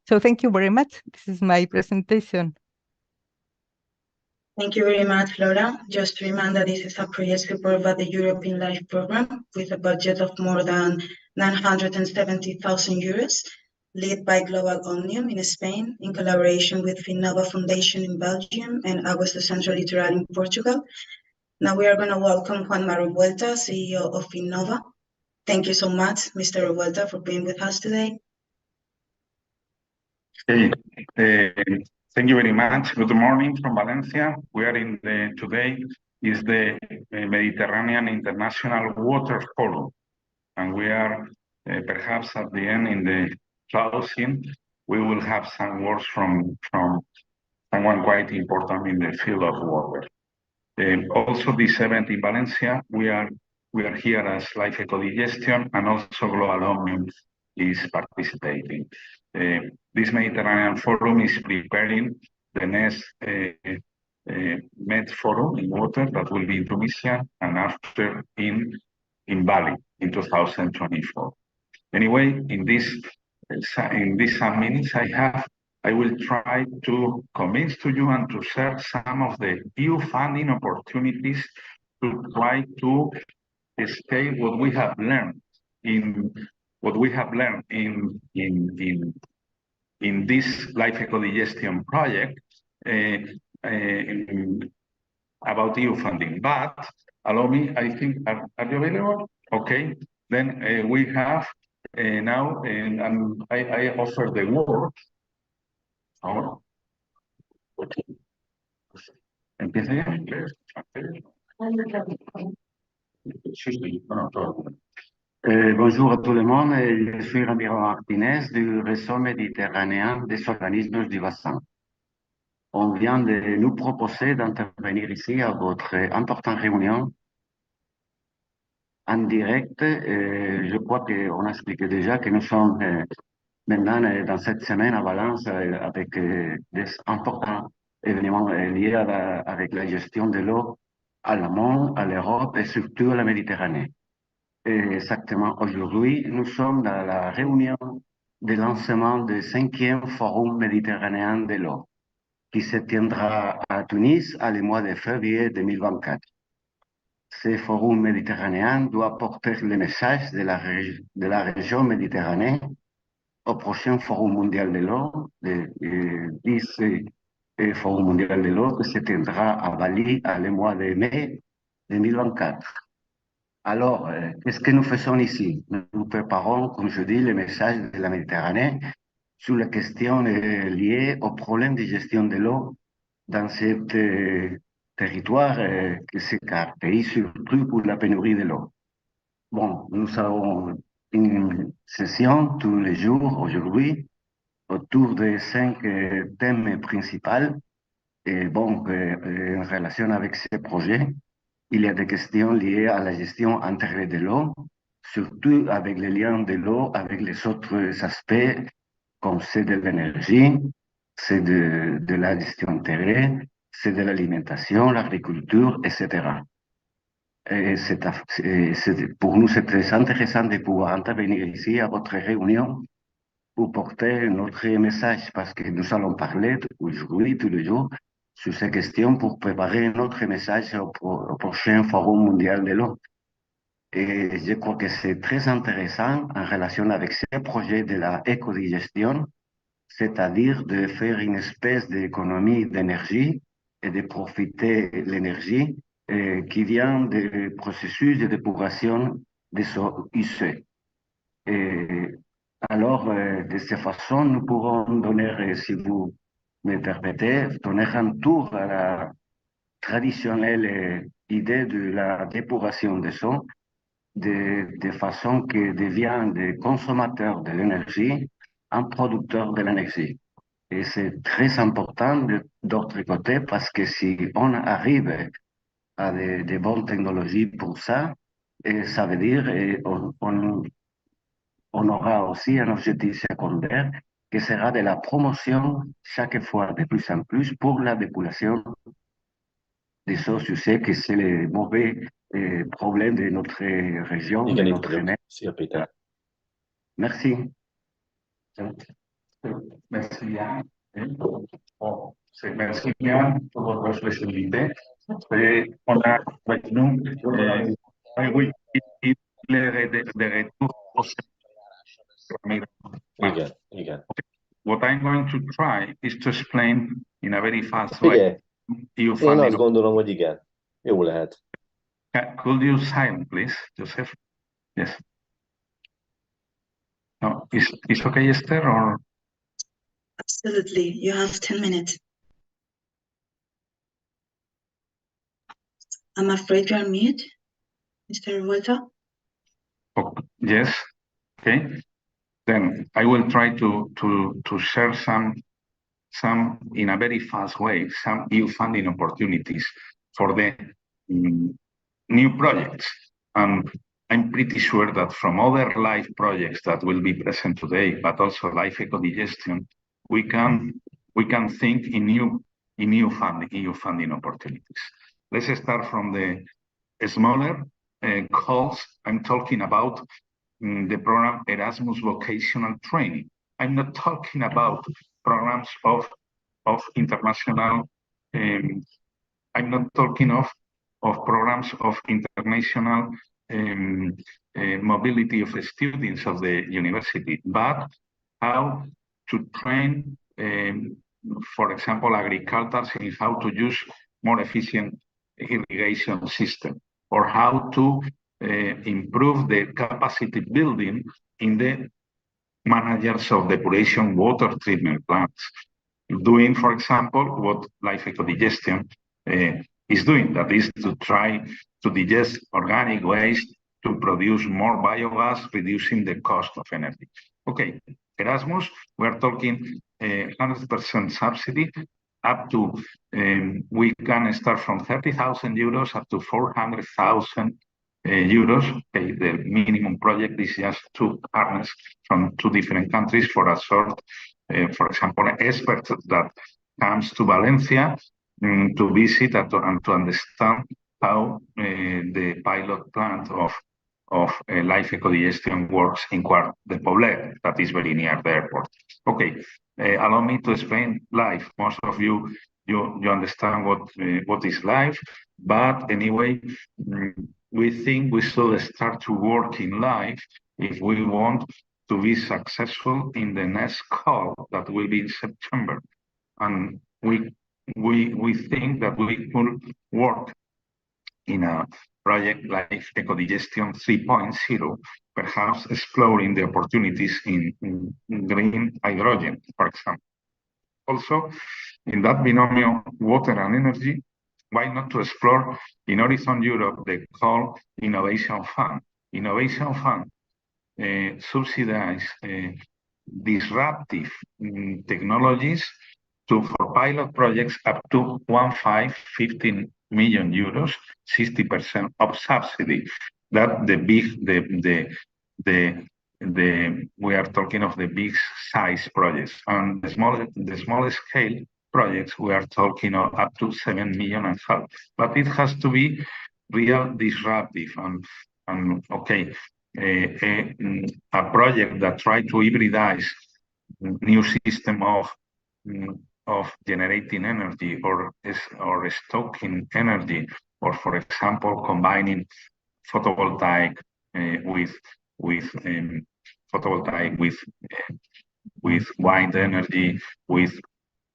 So thank you very much. This is my presentation. Thank you very much, Laura. Just to remind that this is a project supported by the European Life Programme with a budget of more than 970,000 euros, led by Global Omnium in Spain, in collaboration with Finnova Foundation in Belgium and Aguas do Centro Litoral in Portugal. Now we are going to welcome Juanma REVUELTA, CEO of Finnova. Thank you so much, Mr. REVUELTA, for being with us today. Thank you very much. Good morning from Valencia. We are today is the Mediterranean International Water Forum, and we are perhaps at the end in the closing. We will have some words from someone quite important in the field of water. Also, this event in Valencia, we are here as Life ECOdigestion, and also Global Omnium is participating. This Mediterranean Forum is preparing the next Med Forum in water that will be in Tunisia and after in Bali in 2024. Anyway, in some minutes I will try to convince to you and to share some of the EU funding opportunities to try to scale what we have learned in this Life ECOdigestion project about EU funding. But allow me, I think, are you available? Okay, then we have now, and I offer the word. Oh. Empieza ya. Bonjour à tout le monde, je suis Ramiro Martínez du réseau méditerranéen des organismes du bassin. On vient de nous proposer d'intervenir ici à votre importante réunion en direct. Je crois qu'on a expliqué déjà que nous sommes maintenant dans cette semaine à Valence avec des importants événements liés avec la gestion de l'eau à l'amont, à l'Europe et surtout à la Méditerranée. Exactement, aujourd'hui, nous sommes dans la réunion de lancement du 5e Forum méditerranéen de l'eau, qui se tiendra à Tunis le mois de février 2024. Ce forum méditerranéen doit porter le message de la région Méditerranée au prochain Forum mondial de l'eau, le 10 Forum mondial de l'eau qui se tiendra à Bali le mois de mai 2024. Alors, qu'est-ce que nous faisons ici? Nous préparons, comme je dis, le message de la Méditerranée sur la question liée aux problèmes de gestion de l'eau dans ce territoire qui se caractérise surtout pour la pénurie de l'eau. Bon, nous avons une session tous les jours aujourd'hui autour de 5 thèmes principaux. Et bon, en relation avec ces projets, il y a des questions liées à la gestion intégrée de l'eau, surtout avec les liens de l'eau avec les autres aspects, comme c'est de l'énergie, c'est de la gestion intégrée, c'est de l'alimentation, l'agriculture, etc. Et pour nous, c'est très intéressant de pouvoir intervenir ici à votre réunion pour porter notre message, parce que nous allons parler aujourd'hui, tous les jours, sur ces questions pour préparer notre message au prochain Forum mondial de l'eau. Et je crois que c'est très intéressant en relation avec ce projet de la ECOdigestion, c'est-à-dire de faire une espèce d'économie d'énergie et de profiter de l'énergie qui vient des processus de d'épuration des eaux usées. Et alors, de cette façon, nous pourrons donner, si vous me permettez, donner un tour à la traditionnelle idée de la d'épuration des eaux, de façon que devient des consommateurs de l'énergie un producteur de l'énergie. Et c'est très important d'autre côté parce que si on arrive à de bonnes technologies pour ça, et ça veut dire on aura aussi un objectif secondaire qui sera de la promotion chaque fois de plus en plus pour la dépollution des eaux usées, que c'est le mauvais problème de notre région, de notre mer. Merci. Merci bien. Merci bien pour votre flexibilité. On a avec nous oui, de retour. What I'm going to try is to explain in a very fast way. Én azt gondolom, hogy igen. Jó lehet. Could you silent, please, József? Yes. No, is okay, Esther, or? Absolutely. You have 10 minutes. I'm afraid you're on mute, Mr. Revuelta. Oh, yes. Okay. Then I will try to share some in a very fast way, some EU funding opportunities for the new projects. And I'm pretty sure that from other live projects that will be present today, but also live ECOdigestion, we can think in EU funding opportunities. Let's start from the smaller calls. I'm talking about the program Erasmus Vocational Training. I'm not talking about programs of international. I'm not talking of programs of international mobility of students of the university, but how to train, for example, agricultures in how to use more efficient irrigation system, or how to improve the capacity building in the managers of depuration water treatment plants, doing, for example, what Life ECOdigestion is doing, that is to try to digest organic waste to produce more biogas, reducing the cost of energy. Okay, Erasmus, we're talking 100% subsidy, up to, we can start from 30,000 euros up to 400,000 euros. Okay, the minimum project is just 2 partners from 2 different countries for a sort, for example, experts that comes to Valencia to visit and to understand how the pilot plant of Life ECOdigestion works in Quart-Benàger, that is very near the airport. Okay, allow me to explain Life. Most of you you understand what is life. But anyway, we think we should start to work in life if we want to be successful in the next call that will be in September. And we think that we could work in a project like ECOdigestion 3.0, perhaps exploring the opportunities in green hydrogen, for example. Also, in that binomial water and energy, why not to explore in Horizon Europe the called Innovation Fund? Innovation Fund subsidize disruptive technologies for pilot projects up to 15 million euros, 60% of subsidy. That we are talking of the big size projects, and the small scale projects we are talking of up to 7.5 million. But it has to be real disruptive and okay. A project that try to hybridize new system of generating energy or storing energy, or for example combining photovoltaic with wind energy with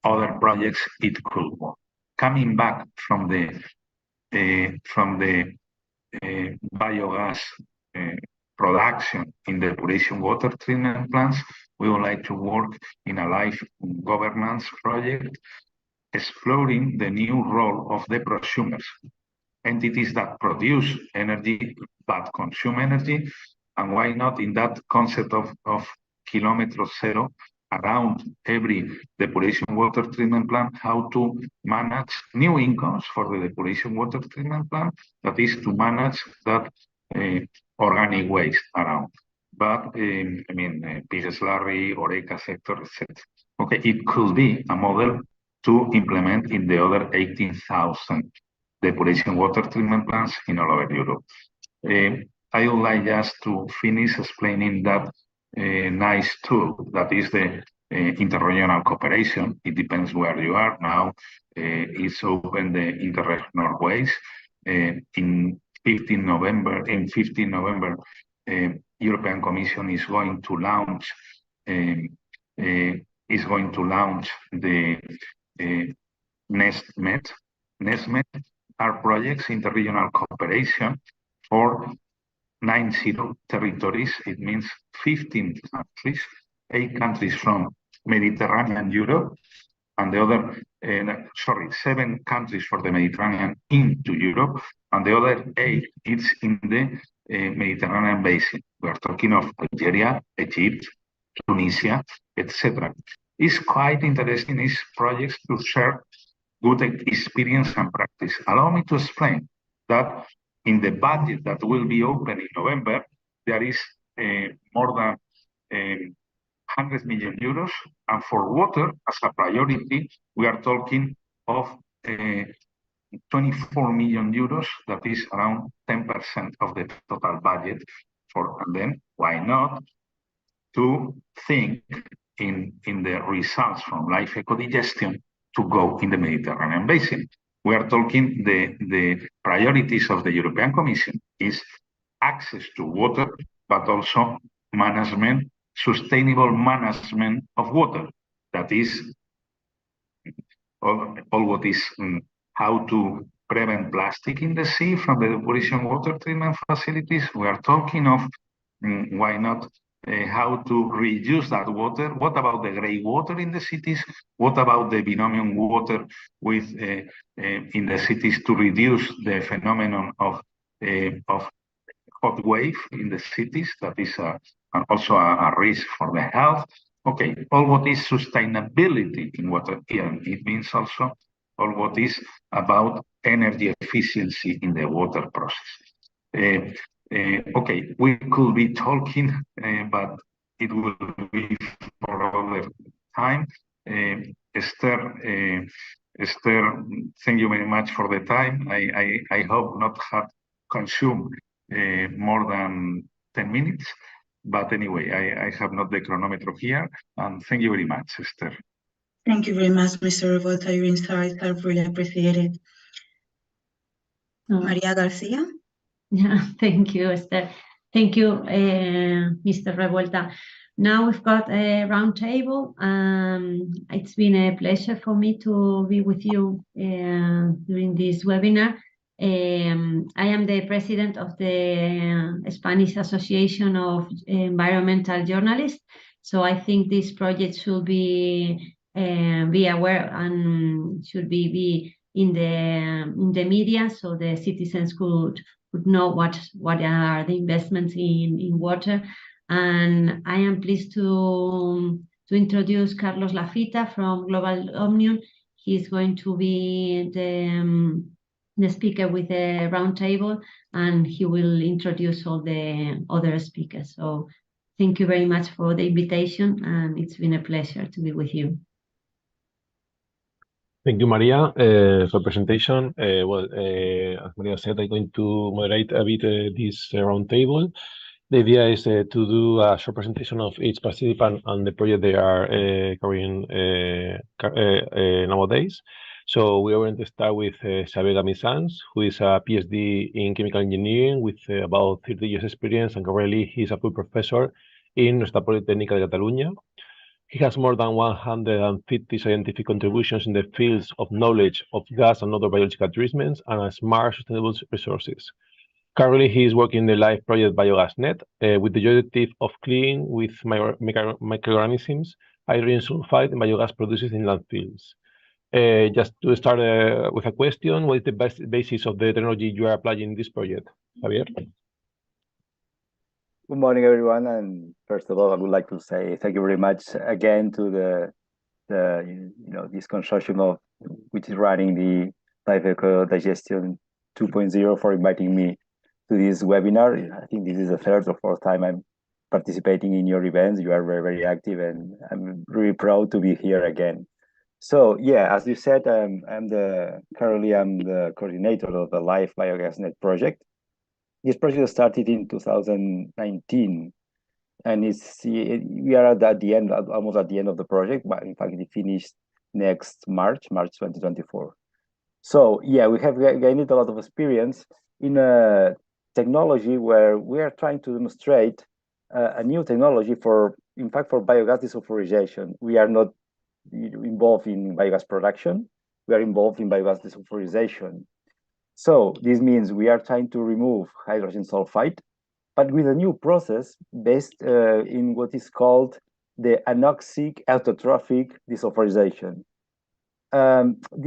other projects, it could work. Coming back from the biogas production in the depuration water treatment plants, we would like to work in a live governance project, exploring the new role of the prosumers, entities that produce energy but consume energy, and why not in that concept of kilometer zero around every depuration water treatment plant, how to manage new incomes for the depuration water treatment plant, that is to manage that organic waste around. But I mean, pig slurry, oreca sector, etc. Okay, it could be a model to implement in the other 18,000 depuration water treatment plants in all over Europe. I would like just to finish explaining that nice tool that is the interregional cooperation. It depends where you are now. It's open the interregional ways. In 15 November, European Commission is going to launch the NestMed. NestMed are projects interregional cooperation for 90 territories. It means 15 countries, 8 countries from Mediterranean Europe, and the other, 7 countries for the Mediterranean into Europe, and the other 8 is in the Mediterranean basin. We are talking of Algeria, Egypt, Tunisia, etc. It's quite interesting, these projects, to share good experience and practice. Allow me to explain that in the budget that will be open in November, there is more than 100 million euros, and for water as a priority, we are talking of 24 million euros, that is around 10% of the total budget. And then why not to think in the results from live ECOdigestion to go in the Mediterranean basin. We are talking the priorities of the European Commission is access to water, but also management, sustainable management of water. That is all what is how to prevent plastic in the sea from the depuration water treatment facilities. We are talking of why not how to reduce that water. What about the grey water in the cities? What about the binomial water with in the cities to reduce the phenomenon of hot wave in the cities? That is also a risk for the health. Okay, all what is sustainability in water, it means also all what is about energy efficiency in the water process. Okay, we could be talking, but it will be for other time. Esther, thank you very much for the time. I hope not have consumed more than 10 minutes, but anyway, I have not the chronometer here, and thank you very much, Esther. Thank you very much, Mr. Revuelta. Your insights are really appreciated. María García. Yeah, thank you, Esther. Thank you, Mr. Revuelta. Now we've got a roundtable. It's been a pleasure for me to be with you during this webinar. I am the president of the Spanish Association of Environmental Journalists. So I think this project should be aware and should be in the media, so the citizens could know what are the investments in water. And I am pleased to introduce Carlos Lafita from Global Omnium. He's going to be the speaker with the roundtable, and he will introduce all the other speakers. So thank you very much for the invitation, and it's been a pleasure to be with you. Thank you, Maria, for presentation. As Maria said, I'm going to moderate a bit this roundtable. The idea is to do a short presentation of each participant and the project they are carrying nowadays. So we are going to start with Xavier Gamisans, who is a PhD in chemical engineering with about 30 years experience, and currently he's a full professor in Universitat Politècnica de Catalunya. He has more than 150 scientific contributions in the fields of knowledge of gas and other biological treatments and smart sustainable resources. Currently, he is working in the live project BiogasNet with the objective of cleaning with microorganisms hydrogen sulfide and biogas produced in landfills. Just to start with a question, what is the basis of the technology you are applying in this project? Javier? Good morning, everyone. And first of all, I would like to say thank you very much again to this consortium which is running the Live ECOdigestion 2.0 for inviting me to this webinar. I think this is the third or fourth time I'm participating in your events. You are very, very active, and I'm really proud to be here again. So yeah, as you said, currently I'm the coordinator of the Live BiogasNet project. This project started in 2019, and we are at the end, almost at the end of the project, but in fact it finished next March 2024. So yeah, we have gained a lot of experience in a technology where we are trying to demonstrate a new technology for biogas desulfurization. We are not involved in biogas production, we are involved in biogas desulfurization. So this means we are trying to remove hydrogen sulfide, but with a new process based in what is called the anoxic autotrophic desulfurization.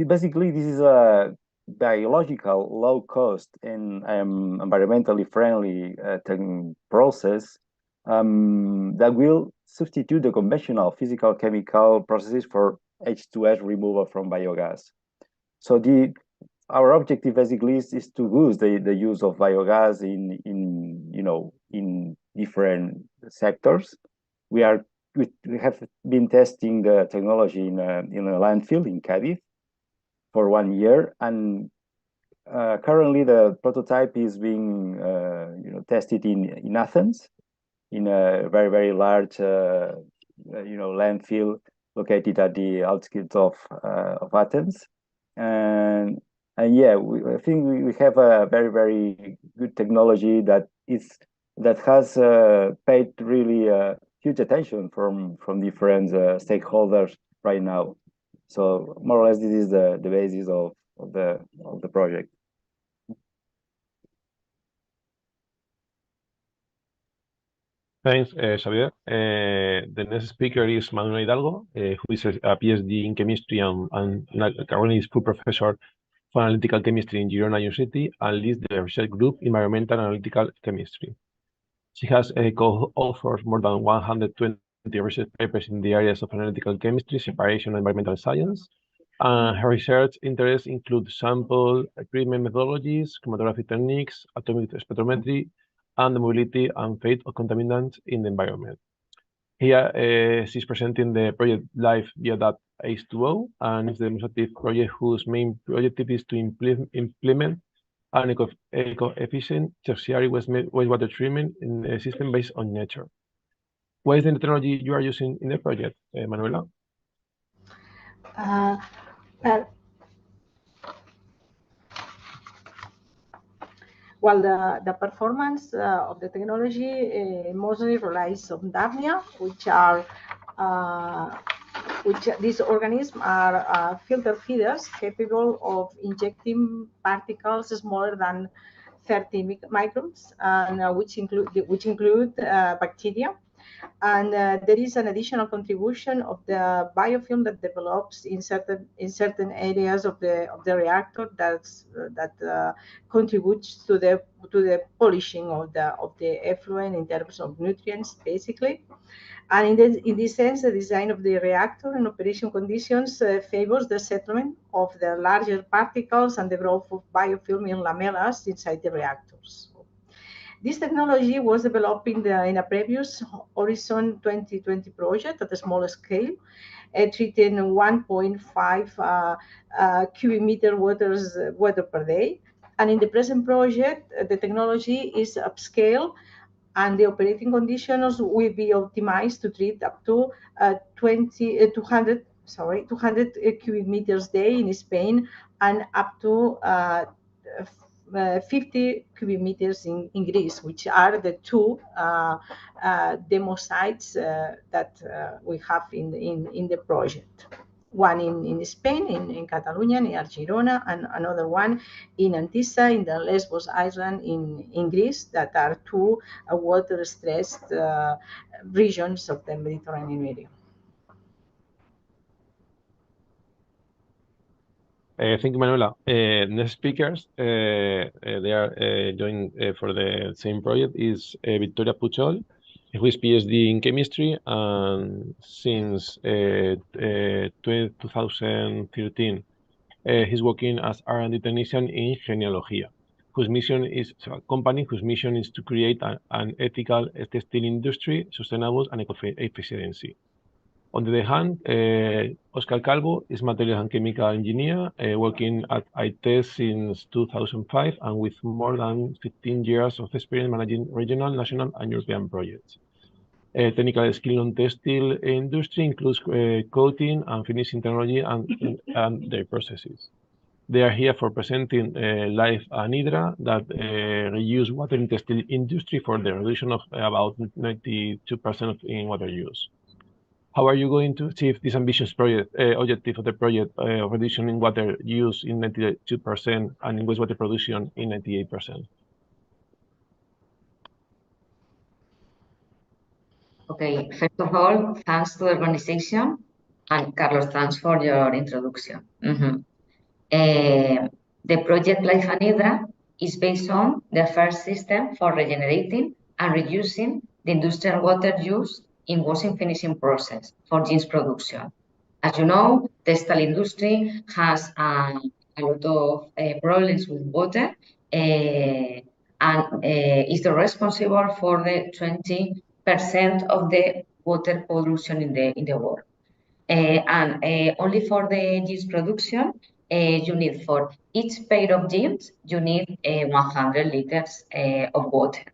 Basically, this is a biological, low-cost, and environmentally friendly process that will substitute the conventional physical-chemical processes for H2S removal from biogas. So our objective basically is to boost the use of biogas in different sectors. We have been testing the technology in a landfill in Cádiz for 1 year, and currently the prototype is being tested in Athens, in a very, very large landfill located at the outskirts of Athens. And yeah, I think we have a very, very good technology that has paid really huge attention from different stakeholders right now. So more or less, this is the basis of the project. Thanks, Xavier. The next speaker is Manuel Hidalgo, who is a PhD in chemistry and currently is full professor for analytical chemistry in Girona University and leads the research group Environmental Analytical Chemistry. She has co-authored more than 120 research papers in the areas of analytical chemistry, separation, and environmental science. Her research interests include sample treatment methodologies, chromatography techniques, atomic spectrometry, and the mobility and fate of contaminants in the environment. Here, she's presenting the project Live Biodat H2O, and it's a demonstrative project whose main objective is to implement an eco-efficient tertiary wastewater treatment in a system based on nature. What is the technology you are using in the project, Manuela? Well, the performance of the technology mostly relies on APIA, which these organisms are filter feeders capable of injecting particles smaller than 30 microns, and which include bacteria. And there is an additional contribution of the biofilm that develops in certain areas of the reactor that contributes to the polishing of the effluent in terms of nutrients, basically. And in this sense, the design of the reactor and operation conditions favors the settlement of the larger particles and the growth of biofilm in lamellas inside the reactors. This technology was developed in a previous Horizon 2020 project at a smaller scale, treating 1.5 cubic meter water per day. And in the present project, the technology is upscale, and the operating conditions will be optimized to treat up to 200 cubic meters a day in Spain, and up to 50 cubic meters in Greece, which are the two demo sites that we have in the project. One in Spain, in Catalonia, near Girona, and another one in Antissa, in the Lesbos island in Greece, that are two water-stressed regions of the Mediterranean area. Thank you, Manuela. Next speakers, they are joining for the same project is Victoria Puchol, who is PhD in chemistry, and since 2013, he's working as R&D technician in Genealogia, whose mission is a company whose mission is to create an ethical textile industry, sustainable and eco-efficiency. On the other hand, Oscar Calvo is material and chemical engineer, working at ITES since 2005 and with more than 15 years of experience managing regional, national, and European projects. Technical skill on textile industry includes coating and finishing technology and their processes. They are here for presenting Life Anhydra that reuse water in textile industry for the reduction of about 92% in water use. How are you going to achieve this ambitious project objective of the project of reduction in water use in 92% and in wastewater production in 98%? Okay, first of all, thanks to the organization, and Carlos, thanks for your introduction. The project Life Anhydra is based on the first system for regenerating and reducing the industrial water use in washing finishing process for jeans production. As you know, the textile industry has a lot of problems with water and is the responsible for the 20% of the water pollution in the world. And only for the jeans production, you need for each pair of jeans, you need 100 liters of water.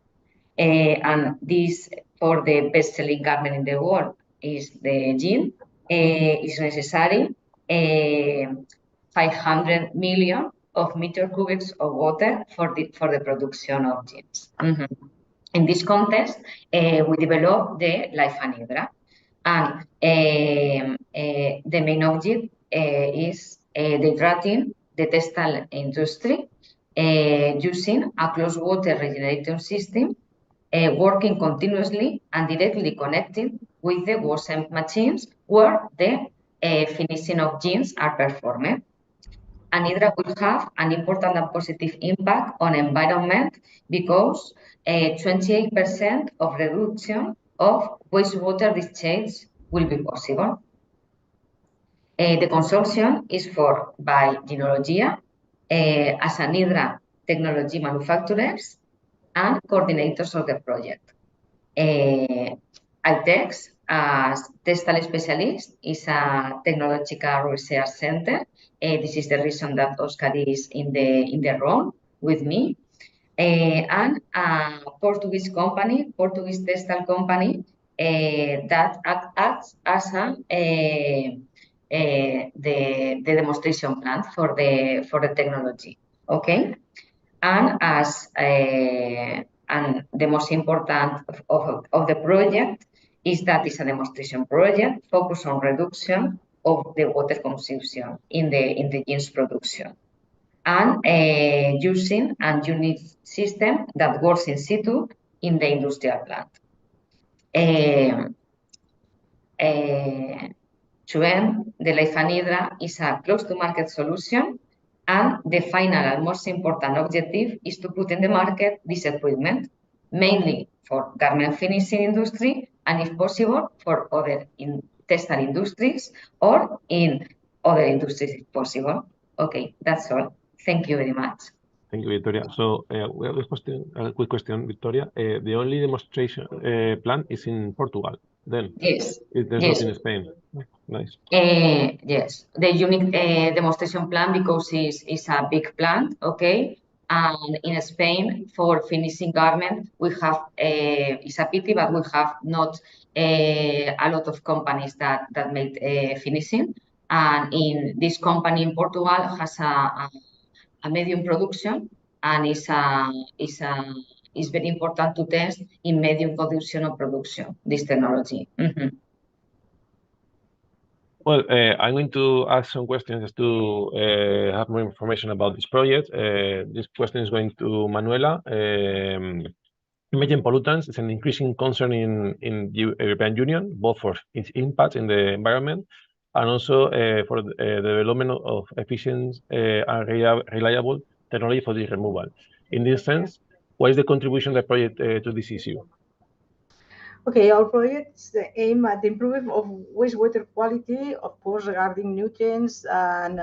And this, for the best-selling garment in the world, is the jean, is necessary 500 million of meter cubics of water for the production of jeans. In this context, we developed the Life Anhydra, and the main object is hydrating the textile industry using a closed water regenerator system, working continuously and directly connecting with the washing machines where the finishing of jeans are performed. Anhydra will have an important and positive impact on environment because 28% of reduction of wastewater discharge will be possible. The consortium is formed by Genealogia as Anhydra technology manufacturers and coordinators of the project. ITEX, as textile specialist, is a technological research center. This is the reason that Oscar is in the role with me. And a Portuguese company, Portuguese textile company, that acts as a the demonstration plant for the technology. Okay, and and the most important of the project is that it's a demonstration project focused on reduction of the water consumption in the jeans production, and using a unique system that works in situ in the industrial plant. To end, the Life Anhydra is a close-to-market solution, and the final and most important objective is to put in the market this equipment, mainly for garment finishing industry, and if possible, for other textile industries or in other industries if possible. Okay, that's all. Thank you very much. Thank you, Victoria. So we have a quick question, Victoria. The only demonstration plant is in Portugal. Then yes, there's yes. not in Spain. Nice. Yes, the unique demonstration plant because it's a big plant. Okay, and in Spain for finishing garment we have it's a pity, but we have not a lot of companies that make finishing. And in this company in Portugal has a medium production, and it's very important to test in medium production or production this technology. Well, I'm going to ask some questions just to have more information about this project. This question is going to Manuela. Emerging pollutants is an increasing concern in the European Union, both for its impact in the environment and also for the development of efficient and reliable technology for the removal. In this sense, what is the contribution of the project to this issue? Okay, our projects aim at the improvement of wastewater quality, of course, regarding nutrients, and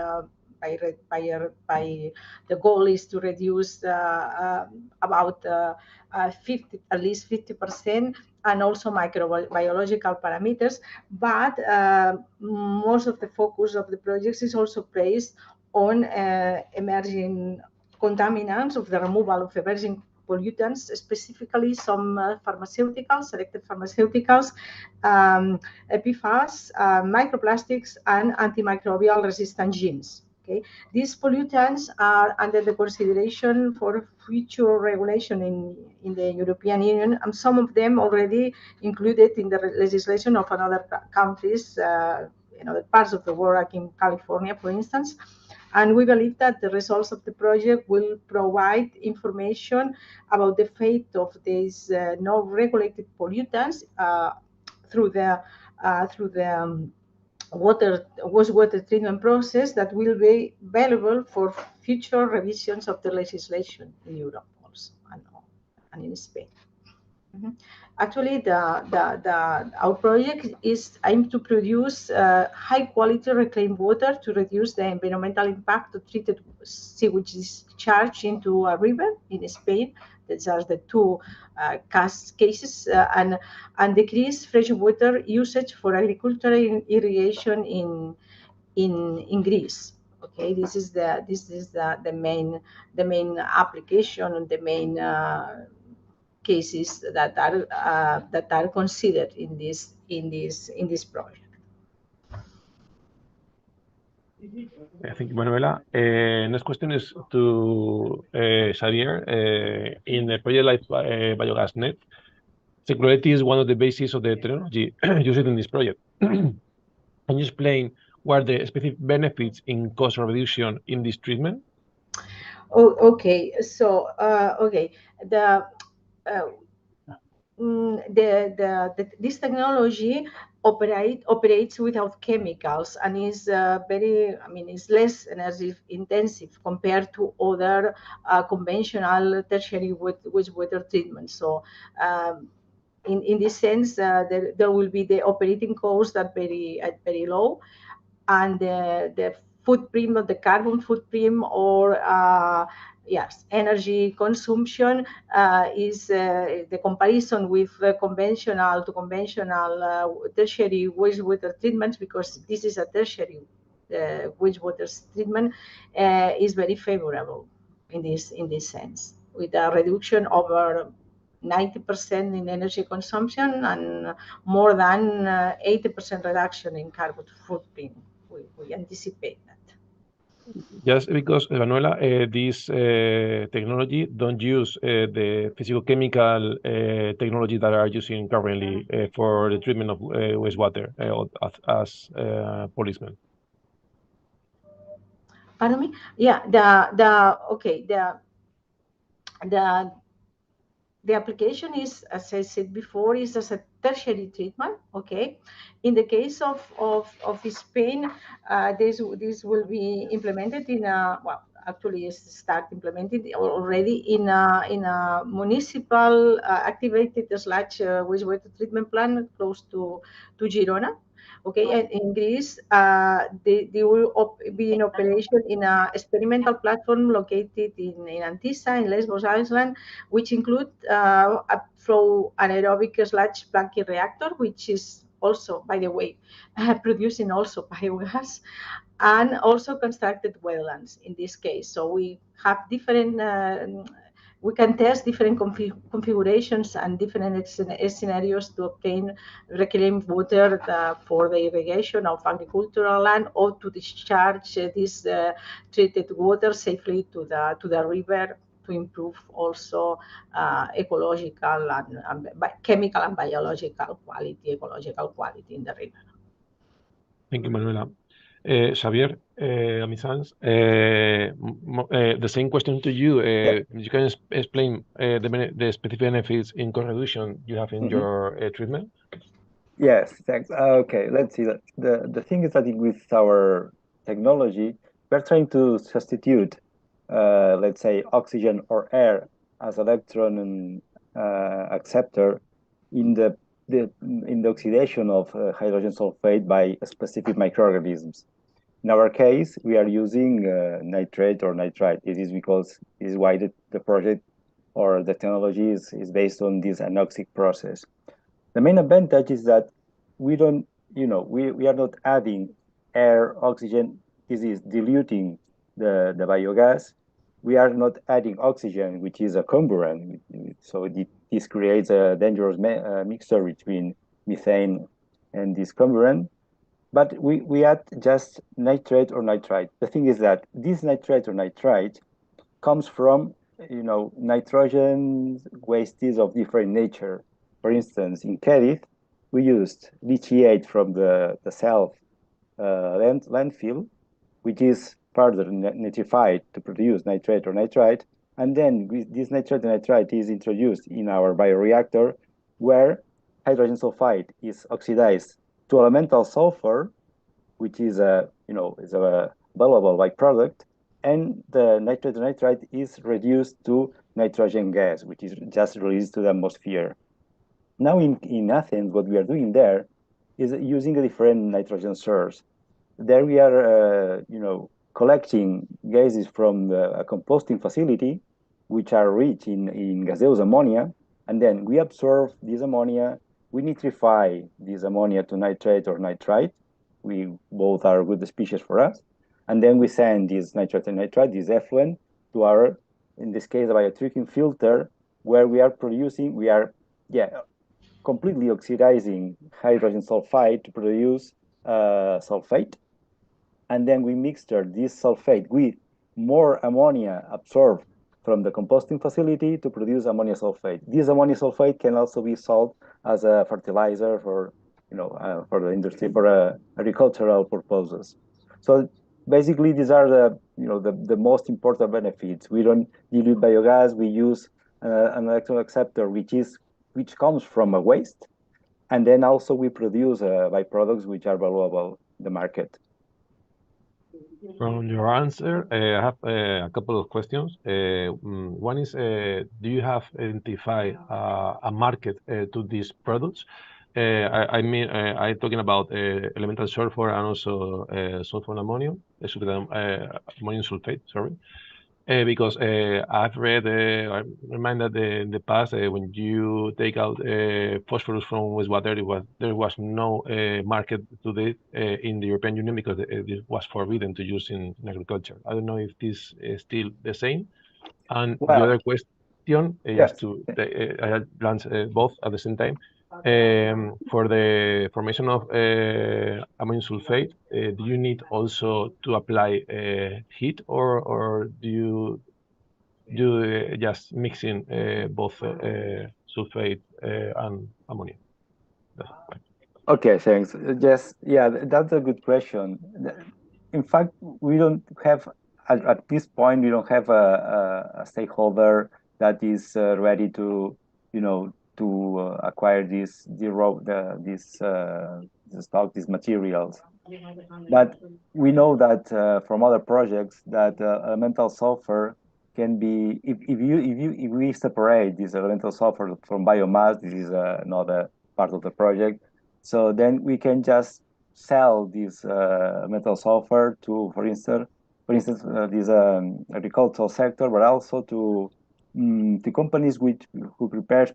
by the goal is to reduce about at least 50%, and also microbiological parameters. But most of the focus of the projects is also placed on emerging contaminants, of the removal of emerging pollutants, specifically some pharmaceuticals, selected pharmaceuticals, PFAS, microplastics, and antimicrobial resistant genes. Okay, these pollutants are under the consideration for future regulation in the European Union, and some of them already included in the legislation of other countries, in other parts of the world, like in California, for instance. And we believe that the results of the project will provide information about the fate of these non-regulated pollutants through the wastewater treatment process that will be available for future revisions of the legislation in Europe also, and in Spain. Actually, our project is aimed to produce high-quality reclaimed water to reduce the environmental impact of treated sewage discharge into a river in Spain. These are the two cases, and decrease freshwater usage for agricultural irrigation in Greece. Okay, this is the main application and the main cases that are considered in this project. Thank you, Manuela. Next question is to Xavier. In the project like Biogas Net, circularity is one of the bases of the technology used in this project. Can you explain what are the specific benefits in cost reduction in this treatment? Oh, okay. So, this technology operates without chemicals and is is less energy intensive compared to other conventional tertiary wastewater treatment. So in this sense, there will be the operating costs that very low, and the footprint of the carbon footprint or yes, energy consumption is the comparison with conventional tertiary wastewater treatments, because this is a tertiary wastewater treatment, is very favorable in this sense, with a reduction over 90% in energy consumption and more than 80% reduction in carbon footprint we anticipate that. Just because, Manuela, this technology don't use the physicochemical technology that are using currently for the treatment of wastewater as policemen. Pardon me? Yeah, the application is, as I said before, is as a tertiary treatment. Okay, in the case of Spain, this will be implemented in a, well, actually is start implemented already in a municipal activated sludge wastewater treatment plant close to Girona. Okay, and in Greece, they will be in operation in an experimental platform located in Antissa, in Lesbos Island, which include a flow anaerobic sludge planking reactor, which is also, by the way, producing also biogas, and also constructed wetlands in this case. So we have different we can test different configurations and different scenarios to obtain reclaimed water for the irrigation of agricultural land, or to discharge this treated water safely to the river, to improve also ecological and chemical and biological quality, ecological quality in the river. Thank you, Manuela. Xavier, Amisans, the same question to you. You can explain the specific benefits in co-reduction you have in your treatment? Yes, thanks. Okay, let's see. The thing is that with our technology, we're trying to substitute, let's say, oxygen or air as electron acceptor in the oxidation of hydrogen sulfate by specific microorganisms. In our case, we are using nitrate or nitrite. It is because this is why the project or the technology is based on this anoxic process. The main advantage is that we don't, we are not adding air, oxygen. This is diluting the biogas. We are not adding oxygen, which is a comburant. So this creates a dangerous mixture between methane and this comburant. But we add just nitrate or nitrite. The thing is that this nitrate or nitrite comes from, nitrogen wastes of different nature. For instance, in Cadiz, we used leachate from the South landfill, which is further nitrified to produce nitrate or nitrite. And then this nitrate or nitrite is introduced in our bioreactor, where hydrogen sulfide is oxidized to elemental sulfur, which is a valuable byproduct, and the nitrate or nitrite is reduced to nitrogen gas, which is just released to the atmosphere. Now in Athens, what we are doing there is using a different nitrogen source. There we are, collecting gases from a composting facility, which are rich in gaseous ammonia, and then we absorb this ammonia, we nitrify this ammonia to nitrate or nitrite. We both are good species for us, and then we send this nitrate and nitrite, this effluent, to our, in this case, a biotreating filter, where we are completely oxidizing hydrogen sulfide to produce sulfate. And then we mixture this sulfate with more ammonia absorbed from the composting facility to produce ammonia sulfate. This ammonia sulfate can also be sold as a fertilizer for the industry, for agricultural purposes. So basically, these are the most important benefits. We don't dilute biogas. We use an electron acceptor, which comes from a waste, and then also we produce byproducts which are valuable in the market. From your answer, I have a couple of questions. One is, do you have identified a market to these products? I'm talking about elemental sulfur and also sulfur and ammonium, ammonium sulfate, sorry. Because I've read, I remind that in the past, when you take out phosphorus from wastewater, there was no market to this in the European Union because it was forbidden to use in agriculture. I don't know if this is still the same. And the other question, just to glance both at the same time, For the formation of ammonium sulfate, do you need also to apply heat, or do you do just mixing both sulfate and ammonia? Okay, thanks. Yes, yeah, that's a good question. In fact, we don't have, at this point, we don't have a stakeholder that is ready to, to acquire these materials. But we know that from other projects that elemental sulfur can be, if we separate this elemental sulfur from biomass, this is another part of the project. So then we can just sell this metal sulfur to, for instance, this agricultural sector, but also to companies who prepare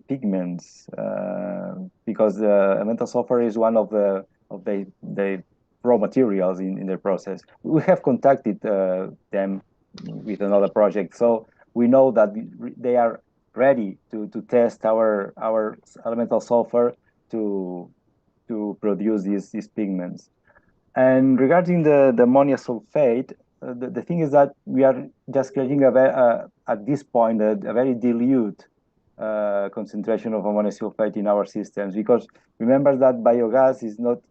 pigments, because the metal sulfur is one of the raw materials in the process. We have contacted them with another project, so we know that they are ready to test our elemental sulfur to produce these pigments. And regarding the ammonia sulfate, the thing is that we are just creating at this point a very dilute concentration of ammonia sulfate in our systems, because remember that biogas is not,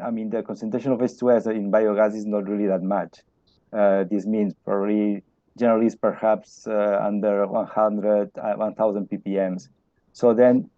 I mean, the concentration of H2S in biogas is not really that much. This means probably generally is perhaps under 1,000 ppms. So then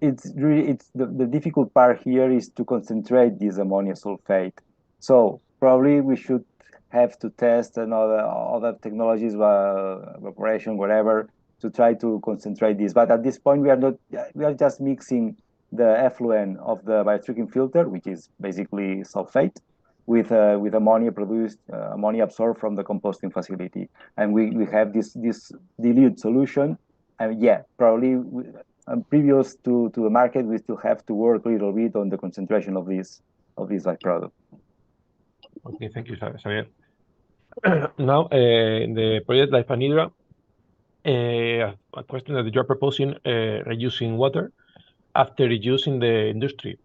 the difficult part here is to concentrate this ammonia sulfate. So probably we should have to test other technologies, evaporation, whatever, to try to concentrate this. But at this point, we are just mixing the effluent of the biotreating filter, which is basically sulfate, with ammonia produced, ammonia absorbed from the composting facility, and we have this dilute solution. And yeah, probably. Previous to the market, we still have to work a little bit on the concentration of this byproduct. Okay, thank you, Xavier. Now, in the project Life and Hydra, a question that you are proposing, reusing water after reusing the industry.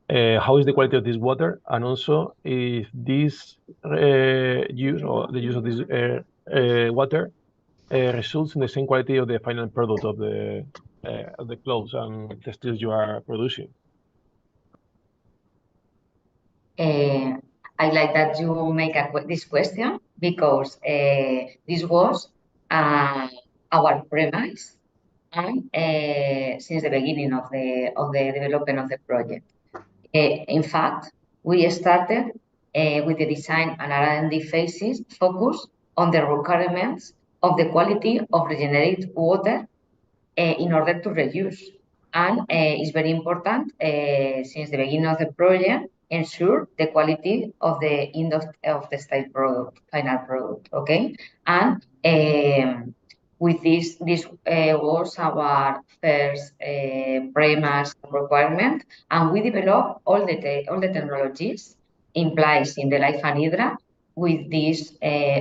How is the quality of this water, and also if this use or the use of this water results in the same quality of the final product of the clothes and textiles you are producing? I like that you make this question, because this was our premise and since the beginning of the development of the project. In fact, we started with the design and R&D phases focused on the requirements of the quality of regenerated water in order to reduce. And it's very important, since the beginning of the project, ensure the quality of the textile product, final product, okay? And with this was our first premise requirement, and we developed all the technologies in place in the Life and Hydra with this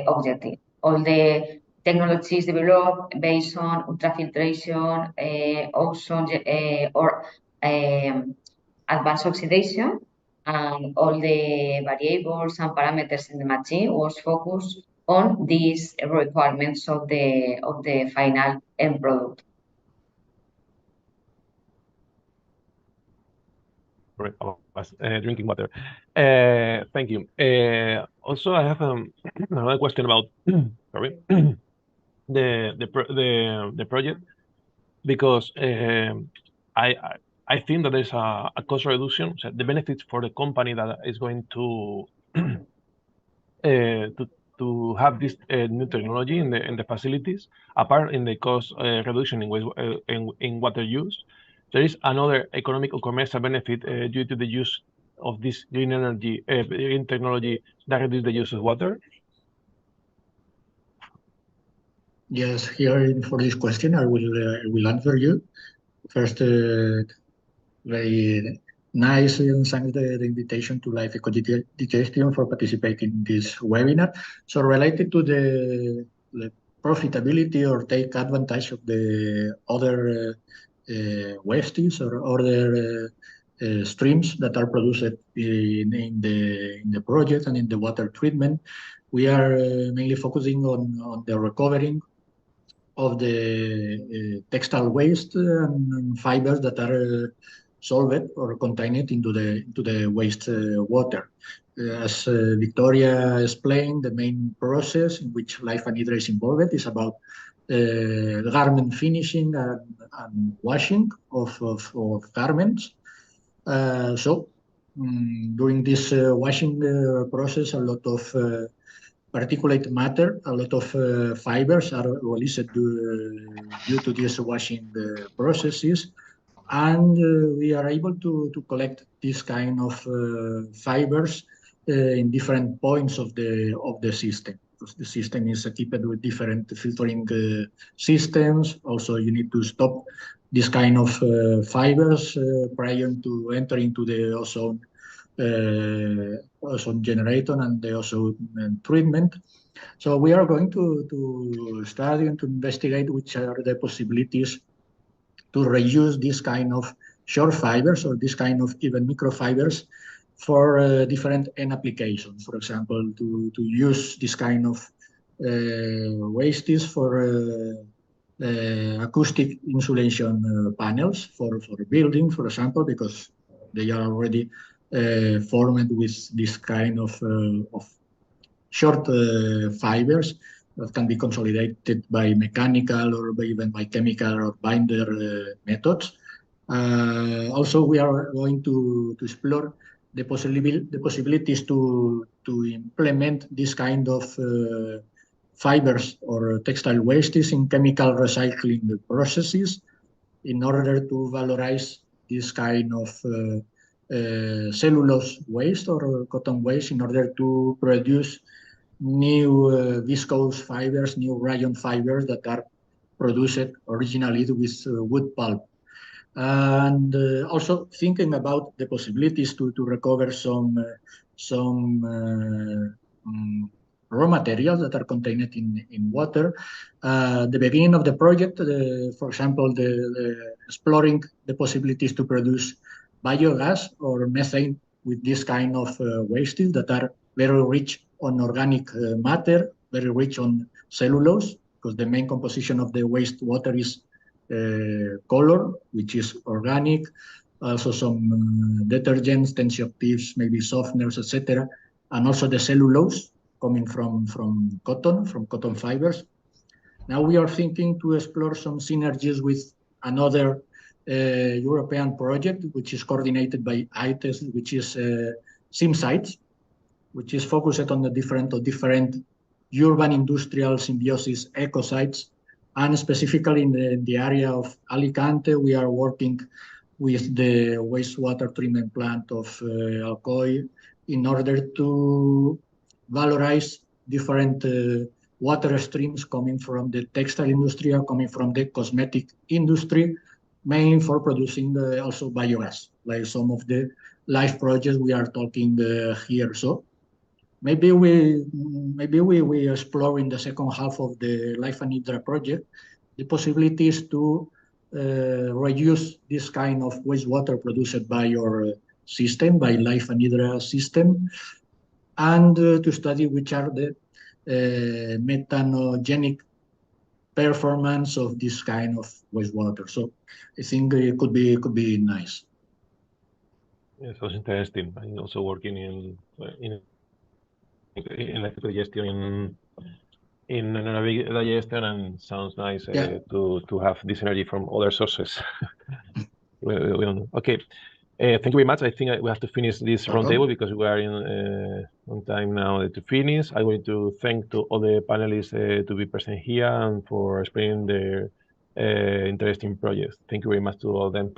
objective. All the technologies developed based on ultrafiltration, ozone, or advanced oxidation, and all the variables and parameters in the machine was focused on these requirements of the final end product. Drinking water. Thank you. Also, I have another question about sorry, the project, because I think that there's a cost reduction. So the benefits for the company that is going to have this new technology in the facilities, apart in the cost reduction in water use. There is another economic or commercial benefit due to the use of this green energy, green technology that reduces the use of water. Yes, here for this question, I will answer you. First, very nice, and thanks the invitation to Life ECOdigestion for participating in this webinar. So related to the profitability or take advantage of the other wastes or other streams that are produced in the project and in the water treatment. We are mainly focusing on the recovering of the textile waste and fibers that are solved or contained into the waste water. As Victoria explained, the main process in which life anhydra is involved is about garment finishing and washing of garments. During this washing process, a lot of particulate matter, a lot of fibers are released due to these washing processes, and we are able to collect this kind of fibers in different points of the system. Because the system is equipped with different filtering systems. Also, you need to stop this kind of fibers prior to enter into the ozone generator and the ozone treatment. So we are going to study and to investigate which are the possibilities to reuse this kind of short fibers or this kind of even microfibers for different end applications. For example, to use this kind of wastes for acoustic insulation panels for building, for example, because they are already formed with this kind of short fibers that can be consolidated by mechanical or even by chemical or binder methods. Also, we are going to explore the possibilities to implement this kind of fibers or textile wastes in chemical recycling processes in order to valorize this kind of cellulose waste or cotton waste in order to produce new viscose fibers, new rayon fibers that are produced originally with wood pulp. And also thinking about the possibilities to recover some raw materials that are contained in water. The beginning of the project, for example, exploring the possibilities to produce biogas or methane with this kind of wastes that are very rich on organic matter, very rich on cellulose, because the main composition of the wastewater is color, which is organic, also some detergents, tensioactives, maybe softeners, etc., and also the cellulose coming from cotton fibers. Now we are thinking to explore some synergies with another European project, which is coordinated by ITES, which is SimSites, which is focused on the different urban industrial symbiosis ecosites. And specifically in the area of Alicante, we are working with the wastewater treatment plant of Alcoy in order to valorize different water streams coming from the textile industry, coming from the cosmetic industry, mainly for producing also biogas, like some of the live projects we are talking here. So maybe we explore in the second half of the Life Anhydra project the possibilities to reuse this kind of wastewater produced by your system, by Life Anhydra system, and to study which are the methanogenic performance of this kind of wastewater. So I think it could be nice. Yeah, sounds interesting. I'm also working in ECOdigestion in anaerobic digestion, and sounds nice to have this energy from other sources. we don't know. Okay. Thank you very much. I think we have to finish this roundtable because we are on time now to finish. I want to thank to all the panelists to be present here and for explaining their interesting projects. Thank you very much to all of them.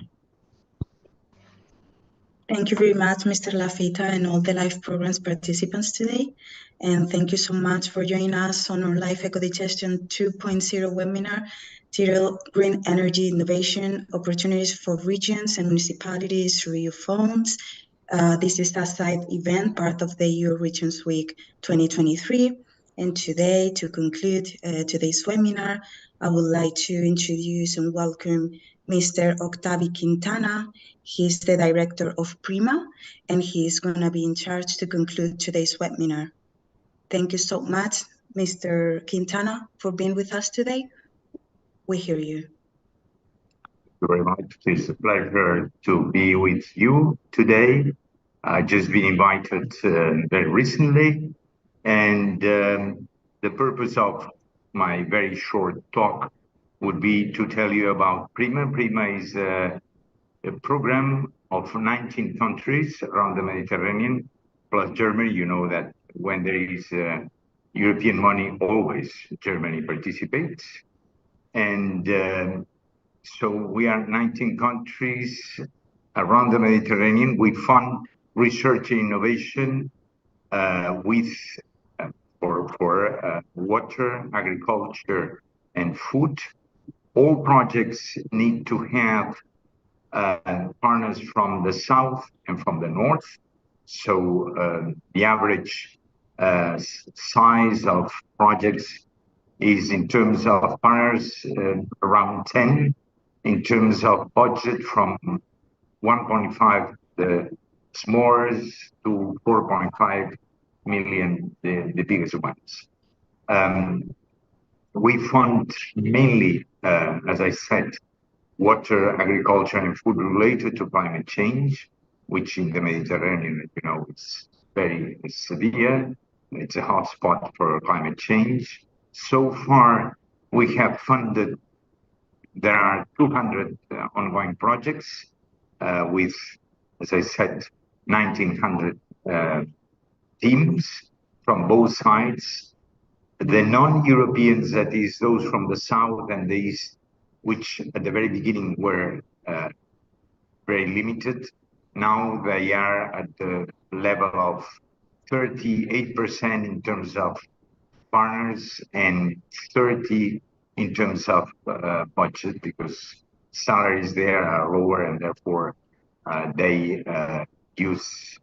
Thank you very much, Mr. Lafita, and all the live programs participants today. And thank you so much for joining us on our live ECOdigestion 2.0 webinar titled Green Energy Innovation, Opportunities for Regions and Municipalities through EU Funds. This is a side event, part of the EURegionsWeek 2023. And today, to conclude today's webinar, I would like to introduce and welcome Mr. Octavi Quintana. He's the director of PRIMA, and he's going to be in charge to conclude today's webinar. Thank you so much, Mr. Quintana, for being with us today. We hear you. Thank you very much. It's a pleasure to be with you today. I've just been invited very recently, and the purpose of my very short talk would be to tell you about PRIMA. PRIMA is a program of 19 countries around the Mediterranean, plus Germany. You know that when there is European money, always Germany participates. And so we are 19 countries around the Mediterranean. We fund research and innovation for water, agriculture, and food. All projects need to have partners from the south and from the north. So the average size of projects is, in terms of partners, around 10. In terms of budget, from 1.5 the smallest to 4.5 million, the biggest ones. We fund mainly, as I said, water, agriculture, and food related to climate change, which in the Mediterranean, you know, it's very severe. It's a hotspot for climate change. So far, we have funded, there are 200 ongoing projects with, as I said, 1,900 teams from both sides. The non-Europeans, that is those from the south and the east, which at the very beginning were very limited. Now they are at the level of 38% in terms of partners and 30% in terms of budget, because salaries there are lower and therefore they use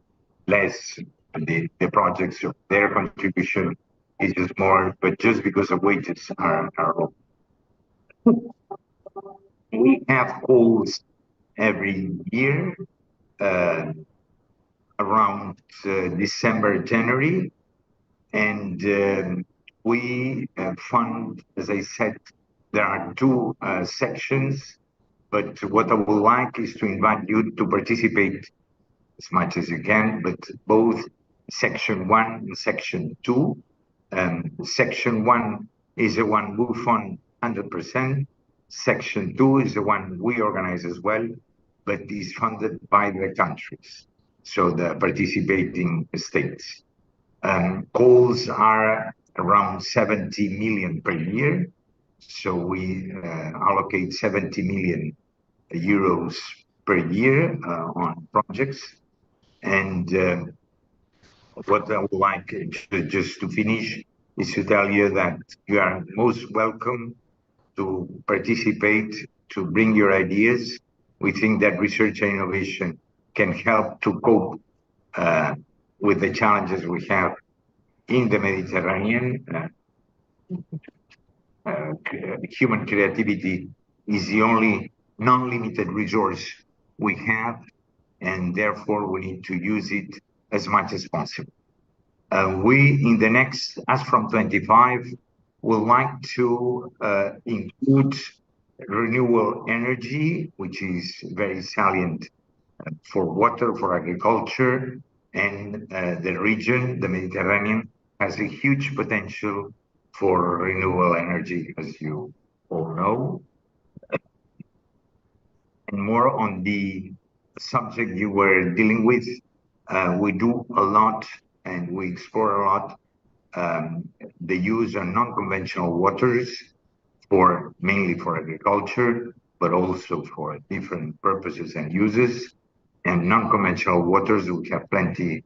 less. The projects, their contribution is just more, but just because the wages are low. We have calls every year around December, January, and we fund, as I said, there are two sections, but what I would like is to invite you to participate as much as you can, but both section 1 and section 2. Section 1 is the one we fund 100%. Section 2 is the one we organize as well, but is funded by the countries, so the participating states. Calls are around 70 million per year, so we allocate 70 million euros per year on projects. And what I would like just to finish is to tell you that you are most welcome to participate, to bring your ideas. We think that research and innovation can help to cope with the challenges we have in the Mediterranean. Human creativity is the only non-limited resource we have, and therefore we need to use it as much as possible. We, in the next, as from 25, would like to include renewable energy, which is very salient for water, for agriculture, and the region, the Mediterranean, has a huge potential for renewable energy, as you all know. And more on the subject you were dealing with, we do a lot and we explore a lot the use of non-conventional waters, mainly for agriculture, but also for different purposes and uses. And non-conventional waters, we have plenty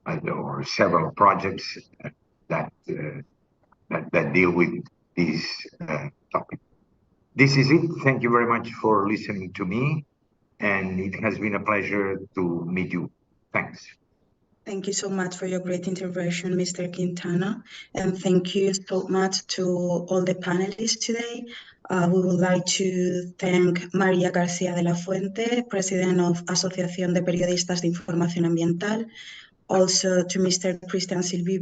or several projects that deal with this topic. This is it. Thank you very much for listening to me, and it has been a pleasure to meet you. Thanks. Thank you so much for your great intervention, Mr. Quintana, and thank you so much to all the panelists today. We would like to thank María García de la Fuente, President of Asociación de Periodistas de Información Ambiental, also to Mr. Cristian-Silviu,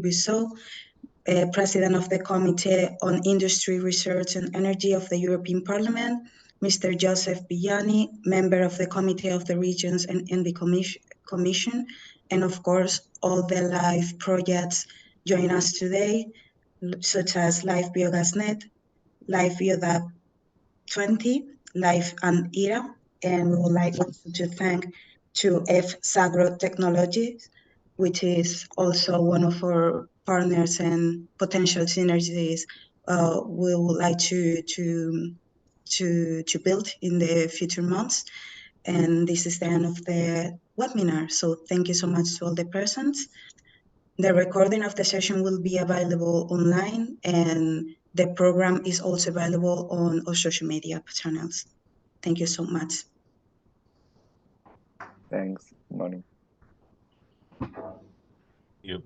President of the Committee on Industry, Research and Energy of the European Parliament, Mr. József, Member of the Committee of the Regions and ENVE Commission, and of course, all the live projects join us today, such as Live Biogas Net, Live Biodab 20, Live and ERA, and we would like also to thank to F-Sagro Technologies, which is also one of our partners and potential synergies we would like to build in the future months. And this is the end of the webinar. So thank you so much to all the persons. The recording of the session will be available online, and the program is also available on our social media channels. Thank you so much. Thanks. Good morning. You.